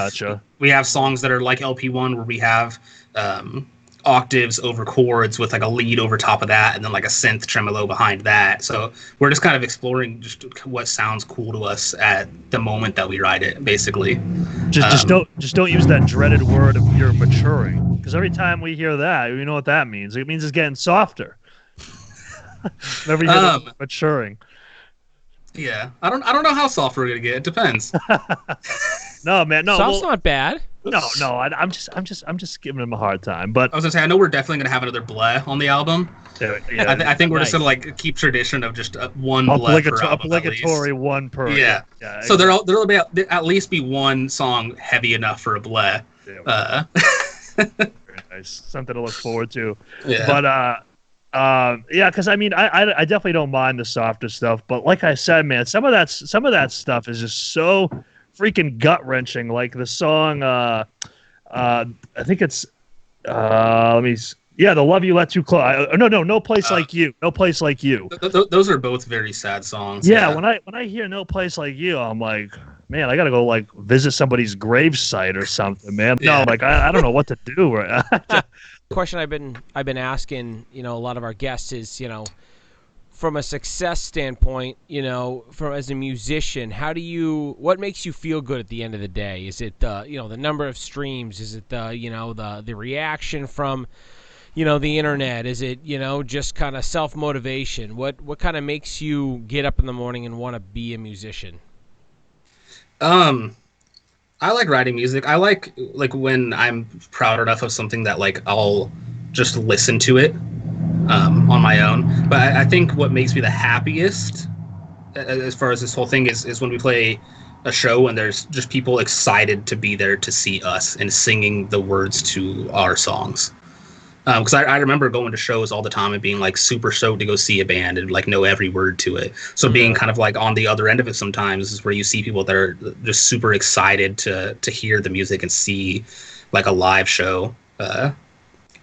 songs that are like LP1 where we have octaves over chords with like a lead over top of that, and then like a synth tremolo behind that. So we're just kind of exploring just what sounds cool to us at the moment that we write it, basically. Just don't use that dreaded word of you're maturing, because every time we hear that, you know what that means. It means it's getting softer. Whenever you hear maturing. Yeah, I don't know how soft we're gonna get. It depends. No, man, no. Soft's not bad. No, I'm just giving him a hard time. But I was gonna say, I know we're definitely gonna have another bleh on the album. Yeah, I think we're just gonna like keep tradition of just one bleh per album, obligatory one per. Yeah. So there'll be at least be one song heavy enough for a bleh. Yeah, very nice. Something to look forward to. Yeah. But because I mean, I definitely don't mind the softer stuff, but like I said, man, some of that stuff is just so freaking gut wrenching. Like the song, I think it's the Love You Let Too Close. No Place Like You. No Place Like You. Those are both very sad songs. Yeah, when I hear No Place Like You, I'm like, man, I gotta go like visit somebody's gravesite or something, man. Yeah. No, like I don't know what to do. Question I've been asking, you know, a lot of our guests is, you know, from a success standpoint, you know, as a musician, what makes you feel good at the end of the day? Is it the number of streams? Is it the reaction from, the internet? Is it, just kind of self-motivation? What kind of makes you get up in the morning and want to be a musician? I like writing music. I like when I'm proud enough of something that like I'll just listen to it on my own. But I think what makes me the happiest as far as this whole thing is when we play a show and there's just people excited to be there to see us and singing the words to our songs. Because I remember going to shows all the time and being like super stoked to go see a band and like know every word to it. So being kind of like on the other end of it sometimes is where you see people that are just super excited to hear the music and see like a live show.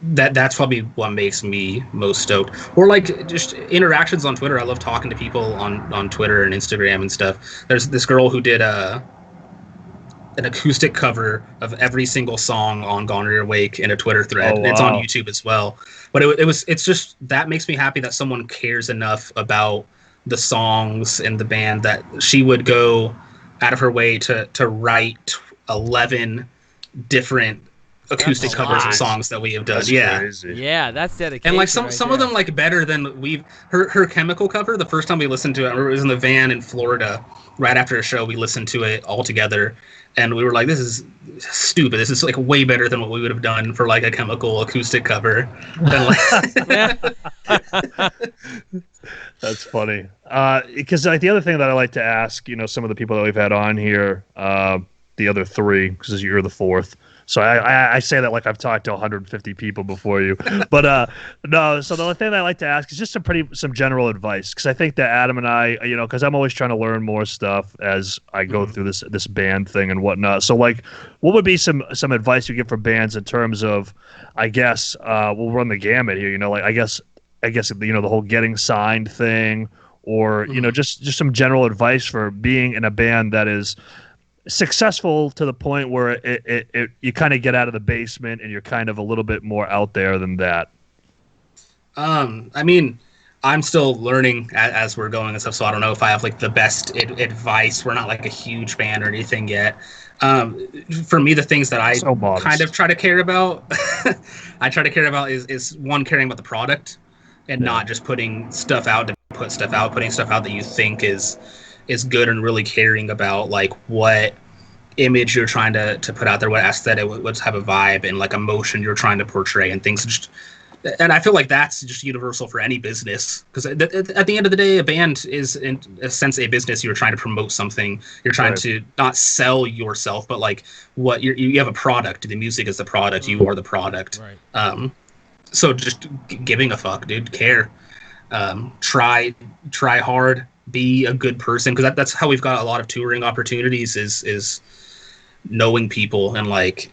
That's probably what makes me most stoked. Or like just interactions on Twitter. I love talking to people on Twitter and Instagram and stuff. There's this girl who did an acoustic cover of every single song on Gone Or Your Wake in a Twitter thread. Oh, wow. It's on YouTube as well. But it's just, that makes me happy that someone cares enough about the songs and the band that she would go out of her way to write 11 different acoustic covers of songs that we have done. That's crazy. Yeah, that's dedication. And like some of them like better than her Chemical cover. The first time we listened to it, I remember it was in the van in Florida. Right after a show, we listened to it all together, and we were like, "This is stupid. This is like way better than what we would have done for like a Chemical acoustic cover." That's funny. Because like the other thing that I like to ask, some of the people that we've had on here, the other three, because you're the fourth. So I say that like I've talked to 150 people before you, but no. So the only thing that I like to ask is just some general advice, because I think that Adam and I, because I'm always trying to learn more stuff as I go through this band thing and whatnot. So like, what would be some advice you give for bands in terms of, I guess we'll run the gamut here. Like I guess the whole getting signed thing, or just some general advice for being in a band that is successful to the point where it you kind of get out of the basement and you're kind of a little bit more out there than that. I mean, I'm still learning as we're going and stuff, so I don't know if I have like the best advice. We're not like a huge band or anything yet. For me, the things that I kind of try to care about, is one, caring about the product and not just putting stuff out to put stuff out, putting stuff out that you think is good, and really caring about like what image you're trying to put out there, what aesthetic, what's have a vibe and like emotion you're trying to portray and things. And I feel like that's just universal for any business, because at the end of the day, a band is in a sense a business. You're trying to promote something. You're trying to not sell yourself, but like what you have a product. The music is the product. You are the product. Right. So just giving a fuck, dude. Care. Try hard. Be a good person, because that's how we've got a lot of touring opportunities, is knowing people and like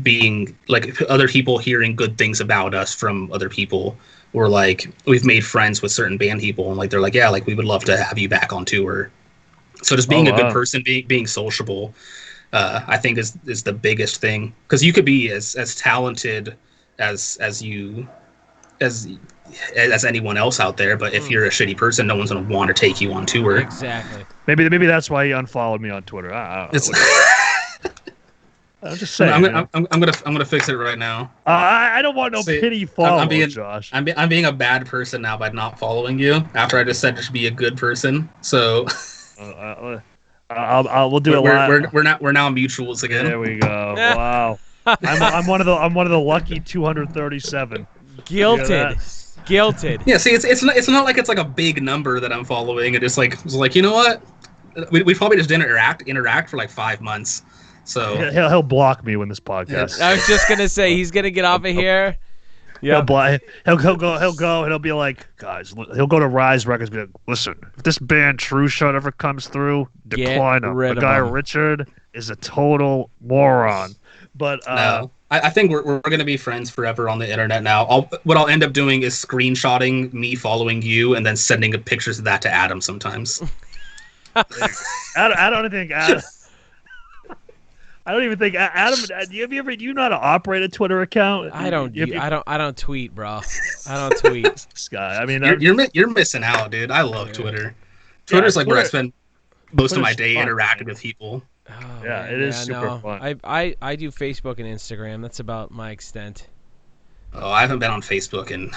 being like other people hearing good things about us from other people, or like we've made friends with certain band people and like they're like, yeah, like we would love to have you back on tour. So just being a good person, being sociable, I think is the biggest thing, because you could be as talented as anyone else out there, but if you're a shitty person, no one's gonna want to take you on tour. Exactly. Maybe that's why he unfollowed me on Twitter. I don't know. I'm just saying. I'm gonna fix it right now. I don't want no pity follow, Josh. I'm being a bad person now by not following you after I just said just be a good person. So we'll do it live. We're now mutuals again. There we go. Wow. I'm one of the lucky 237. Guilted. Yeah, see, it's not like it's like a big number that I'm following. It's like you know what? We probably just didn't interact for like 5 months. So he'll block me when this podcast. I was just gonna say he's gonna get off of here. Yeah, he'll go and he'll be like, guys, he'll go to Rise Records and be like, listen, if this band TrueShot ever comes through, decline him. The guy Richard is a total moron. But no. I think we're going to be friends forever on the internet now. What I'll end up doing is screenshotting me following you and then sending pictures of that to Adam sometimes. I don't think Adam. I don't even think Adam. Do you know how to operate a Twitter account? I don't tweet, bro. I don't tweet. This guy. I mean, you're missing out, dude. I love Twitter. Twitter's like where I spend most of my day interacting with people. Oh, yeah, it is super fun. I do Facebook and Instagram. That's about my extent. Oh, I haven't been on Facebook, and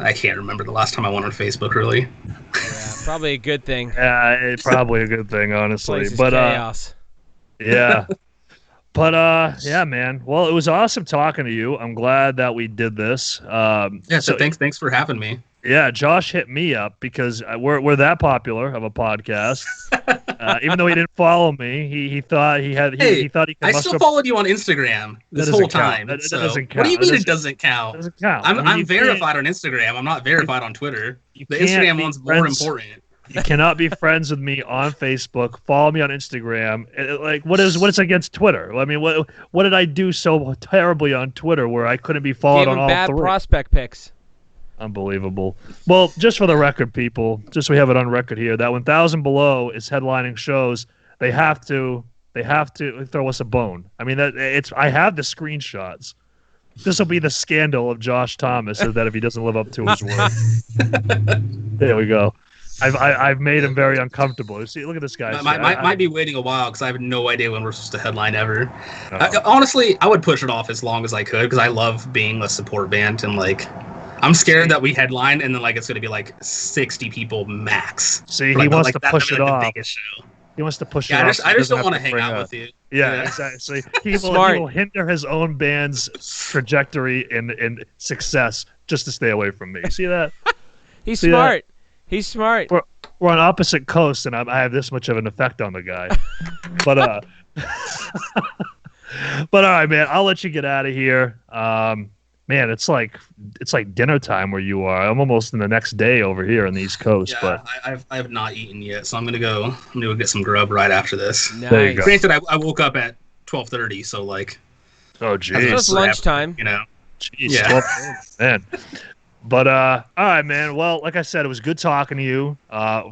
I can't remember the last time I went on Facebook, really. Yeah, probably a good thing. Yeah, it's probably a good thing, honestly. Place is But chaos. yeah. But yeah, man. Well, it was awesome talking to you. I'm glad that we did this. Yeah, so thanks for having me. Yeah, Josh hit me up because we're that popular of a podcast. Even though he didn't follow me, he thought he thought he could. I still followed you on Instagram this whole time. That doesn't count. What do you mean it doesn't count? It doesn't count. I'm verified on Instagram. I'm not verified on Twitter. The Instagram one's more important. You cannot be friends with me on Facebook. Follow me on Instagram. Like, what is against Twitter? I mean, what did I do so terribly on Twitter where I couldn't be followed on all bad three? Prospect picks. Unbelievable. Well, just for the record, people, just so we have it on record here, that 1,000 Below is headlining shows. They have to throw us a bone. I mean, I have the screenshots. This will be the scandal of Josh Thomas, so that if he doesn't live up to his word. There we go. I've made him very uncomfortable. See, look at this guy. Might be waiting a while because I have no idea when we're supposed to headline ever. Honestly, I would push it off as long as I could because I love being a support band, and like I'm scared that we headline and then like it's going to be like 60 people max. See, he wants to push it off. The biggest show. He wants to push it off. I just don't want to hang out with you. Yeah, exactly. He will hinder his own band's trajectory and success just to stay away from me. See that? He's smart. He's smart. We're on opposite coasts, and I have this much of an effect on the guy. But but all right, man. I'll let you get out of here. Man, it's like dinner time where you are. I'm almost in the next day over here on the East Coast. Yeah, but I have not eaten yet, so I'm gonna go get some grub right after this. Nice. There you go. Granted, I woke up at 12:30, so like. Oh, geez. It's lunchtime. You know. Jeez, Yeah. Man. But all right, man. Well, like I said, it was good talking to you.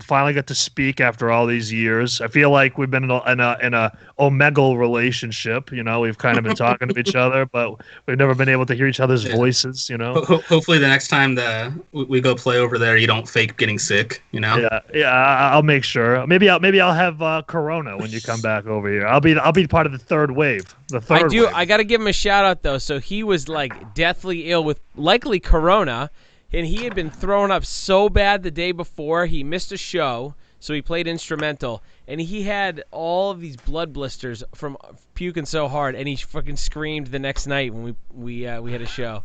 Finally got to speak after all these years. I feel like we've been in a omegle relationship. You know, we've kind of been talking to each other, but we've never been able to hear each other's voices. You know. Hopefully, the next time we go play over there, you don't fake getting sick. You know. Yeah. I'll make sure. Maybe I'll have Corona when you come back over here. I'll be part of the third wave. I got to give him a shout out though. So he was like deathly ill with likely Corona. And he had been thrown up so bad the day before. He missed a show, so he played instrumental. And he had all of these blood blisters from puking so hard, and he fucking screamed the next night when we had a show.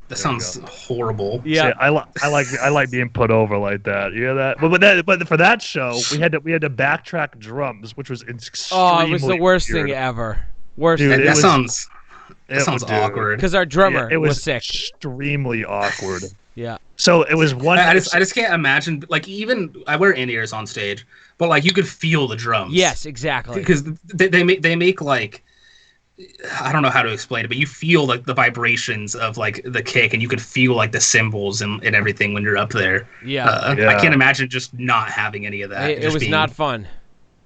That sounds horrible. Yeah, see, I like being put over like that. You hear that? But for that show, we had to backtrack drums, which was extremely. Oh, it was the worst weird. thing ever. Worst. Dude, thing. That sounds awkward. Because our drummer was sick. Extremely awkward. Yeah. So it was one. I just can't imagine. Like even I wear in-ears on stage, but like you could feel the drums. Yes, exactly. Because they make like I don't know how to explain it, but you feel like the vibrations of like the kick, and you could feel like the cymbals and everything when you're up there. Yeah. I can't imagine just not having any of that. It was not fun.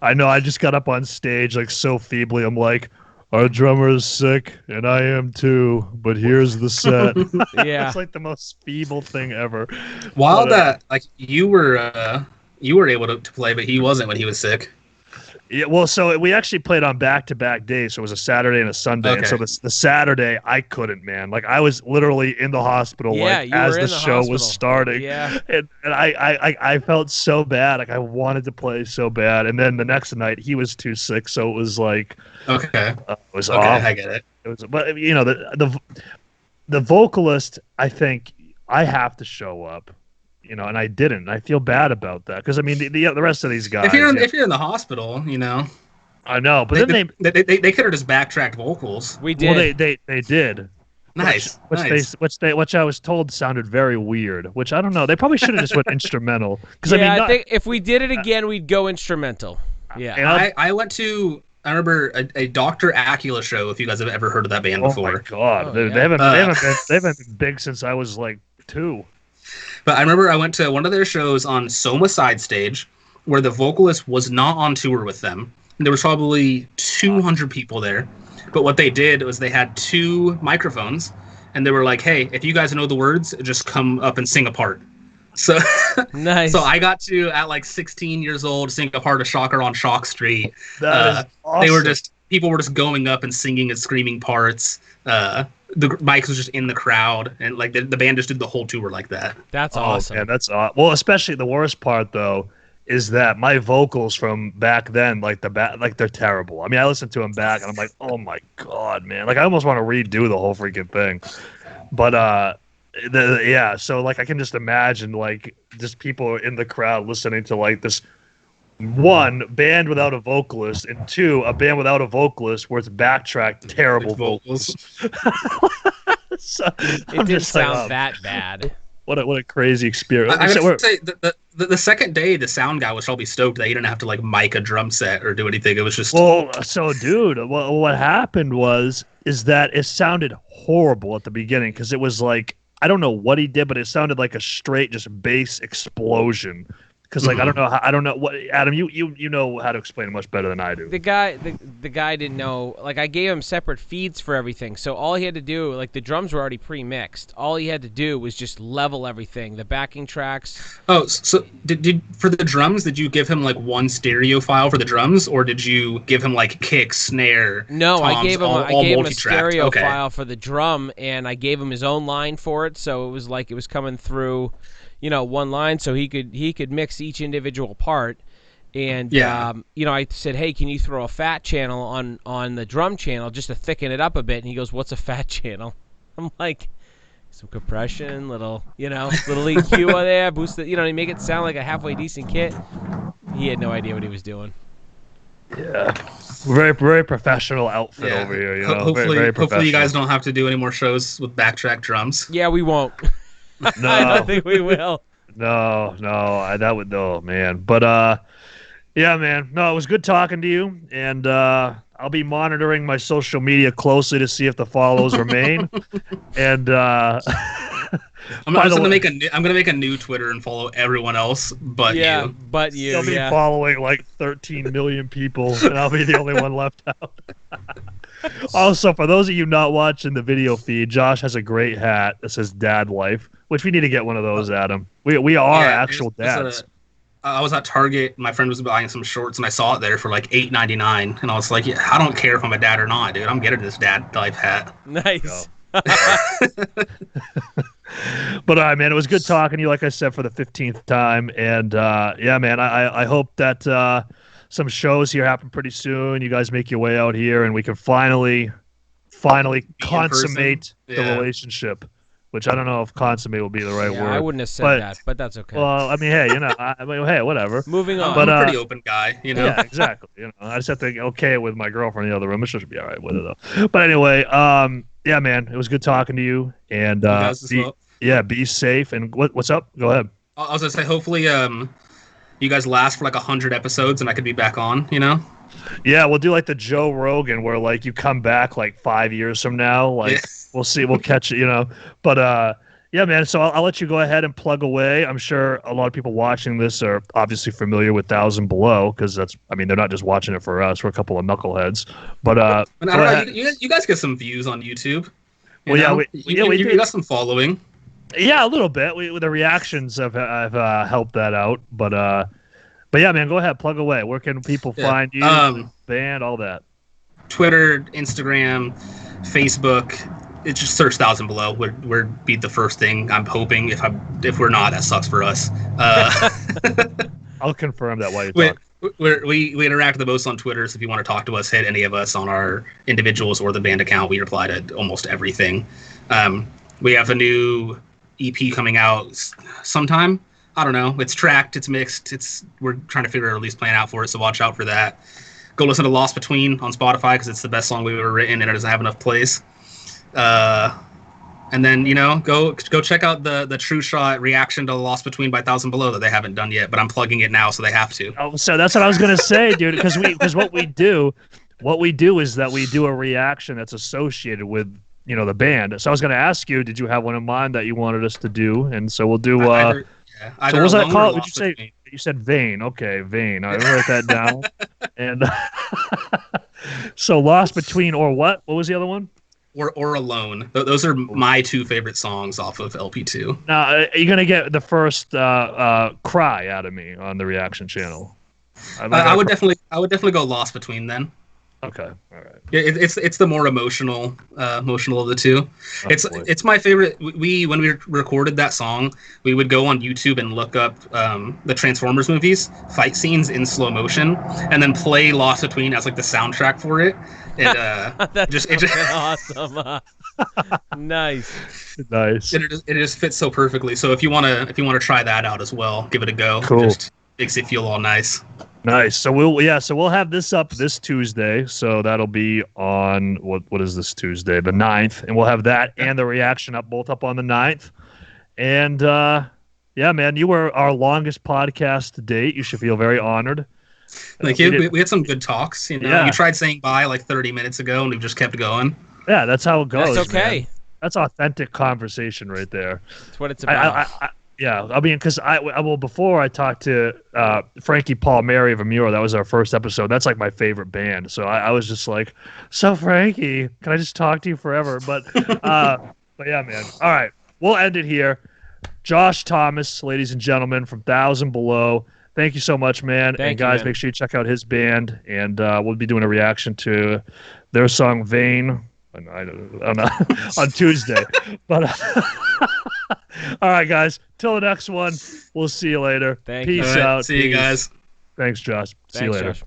I know. I just got up on stage like so feebly. I'm like, our drummer is sick, and I am too. But here's the set. Yeah, it's like the most feeble thing ever. While that, like you were able to play, but he wasn't when he was sick. Yeah, well, so we actually played on back-to-back days. So it was a Saturday and a Sunday. Okay. And so the Saturday, I couldn't, man. Like I was literally in the hospital, like as the show was starting. Yeah, and I felt so bad. Like I wanted to play so bad. And then the next night, he was too sick, so it was like, okay, it was okay, awful. I get it. It was, but you know, the vocalist, I think I have to show up. You know, and I didn't. I feel bad about that because I mean the rest of these guys. If you're in the hospital, you know. I know, but then they could have just backtracked vocals. We did. Well, they did. Nice. Which I was told sounded very weird. Which I don't know. They probably should have just went instrumental. Because yeah, I think if we did it again, we'd go instrumental. Yeah. I went to. I remember a Dr. Acula show. If you guys have ever heard of that band before. Oh my god, they haven't been big since I was like 2. But I remember I went to one of their shows on Soma Side Stage where the vocalist was not on tour with them. There was probably 200 people there. But what they did was they had 2 microphones, and they were like, hey, if you guys know the words, just come up and sing a part. So nice. So I got to, at like 16 years old, sing a part of Shocker on Shock Street. That is awesome. People were just going up and singing and screaming parts. the Mike was just in the crowd, and like the band just did the whole tour like that. That's awesome. Yeah, that's well, especially the worst part though is that my vocals from back then, like they're terrible. I mean, I listened to them back, and I'm like, oh my god, man! Like I almost want to redo the whole freaking thing. But so like I can just imagine like just people in the crowd listening to like this one band without a vocalist, and two a band without a vocalist where it's backtracked terrible vocals. So, it didn't sound that bad. What a crazy experience. I gotta say the second day the sound guy was probably stoked that he didn't have to like mic a drum set or do anything. It was just dude, what happened is that it sounded horrible at the beginning because it was like I don't know what he did, but it sounded like a straight just bass explosion. Because like I don't know what Adam, you know how to explain it much better than I do. The guy didn't know. Like I gave him separate feeds for everything, so all he had to do, like the drums were already pre-mixed. All he had to do was just level everything, the backing tracks. Oh, so did for the drums? Did you give him like one stereo file for the drums, or did you give him like kick, snare? No, toms, I gave him a stereo okay. file for the drum, and I gave him his own line for it, so it was like it was coming through. One line, so he could mix each individual part, and I said, hey, can you throw a fat channel on the drum channel just to thicken it up a bit? And he goes, what's a fat channel? I'm like, some compression, little EQ on there, boost it, you make it sound like a halfway decent kit. He had no idea what he was doing. Yeah, very very professional outfit over here. Hopefully you guys don't have to do any more shows with backtrack drums. Yeah, we won't. No, I don't think we will. No, that would man. But yeah, man. No, it was good talking to you, and I'll be monitoring my social media closely to see if the follows remain. And I'm gonna make a new Twitter and follow everyone else, but you. But you. You'll be following like 13 million people, and I'll be the only one left out. Also, for those of you not watching the video feed, Josh has a great hat that says "Dad Life," which we need to get one of those, Adam. We are actual dads. I was at Target. My friend was buying some shorts, and I saw it there for like $8.99, and I was like, "Yeah, I don't care if I'm a dad or not, dude. I'm getting this Dad Life hat." Nice. But man, it was good talking to you. Like I said, for the 15th time, and yeah, man, I hope that some shows here happen pretty soon. You guys make your way out here, and we can finally consummate the relationship. Which I don't know if consummate will be the right word. I wouldn't have said that, but that's okay. Well, I mean, hey, hey, whatever. Moving on. But I'm a pretty open guy, Yeah, exactly. I just have to okay it with my girlfriend in the other room. It should be all right with it though. But anyway, yeah, man, it was good talking to you, and you guys as well. Be safe. And what's up? Go ahead. I was gonna say, hopefully, you guys last for like 100 episodes, and I could be back on. Yeah, we'll do like the Joe Rogan, where like you come back like 5 years from now, like. We'll see. We'll catch it, But yeah, man. So I'll let you go ahead and plug away. I'm sure a lot of people watching this are obviously familiar with 1,000 Below because they're not just watching it for us. We're a couple of knuckleheads. But I don't know. You guys get some views on YouTube. We got some following. Yeah, a little bit. The reactions have helped that out. But yeah, man. Go ahead. Plug away. Where can people find you? Band, all that. Twitter, Instagram, Facebook. It's just search 1,000 Below. We're be the first thing. I'm hoping. If we're not, that sucks for us. I'll confirm that while you talk. We interact the most on Twitter. So if you want to talk to us, hit any of us on our individuals or the band account. We reply to almost everything. We have a new EP coming out sometime. I don't know. It's tracked. It's mixed. We're trying to figure a release plan out for it. So watch out for that. Go listen to Lost Between on Spotify because it's the best song we've ever written and it doesn't have enough plays. And then go check out the TrueShot reaction to Lost Between by 1,000 Below that they haven't done yet, but I'm plugging it now so they have to. Oh, so that's what I was gonna say, dude. Because what we do is that we do a reaction that's associated with the band. So I was gonna ask you, did you have one in mind that you wanted us to do? And so we'll do. So what was that called? Would you say? Between. You said Vein. Okay, Vein. I wrote that down. And so Lost Between or what? What was the other one? Or Alone. Those are my two favorite songs off of LP2. Now, are you going to get the first cry out of me on the reaction channel? I would definitely go Lost Between then. Okay, all right. Yeah, it's the more emotional of the two. Oh, It's my favorite. We when we recorded that song, we would go on YouTube and look up the Transformers movies fight scenes in slow motion, and then play Lost Between as like the soundtrack for it. That's awesome. Nice. Nice. It just fits so perfectly. So if you wanna try that out as well, give it a go. Cool. It just makes it feel all nice. Nice. So we'll have this up this Tuesday. So that'll be on what is this Tuesday? The 9th. And we'll have that and the reaction both up on the 9th. And yeah, man, you were our longest podcast to date. You should feel very honored. Thank you. We had some good talks. You know, Yeah. You tried saying bye like 30 minutes ago, and we've just kept going. Yeah, that's how it goes. That's okay. Man. That's authentic conversation right there. That's what it's about. Yeah, I mean, because before I talked to Frankie Palmieri of Amuro, that was our first episode. That's like my favorite band. So I was just like, so Frankie, can I just talk to you forever? But yeah, man. All right, we'll end it here. Josh Thomas, ladies and gentlemen, from 1,000 Below. Thank you so much, man. Thank you, guys, man. make sure you check out his band, and we'll be doing a reaction to their song "Vain." I don't know on Tuesday. But all right, guys. Till the next one. We'll see you later. Thank Peace you. out. See you guys. Thanks, Josh. See you later. Josh.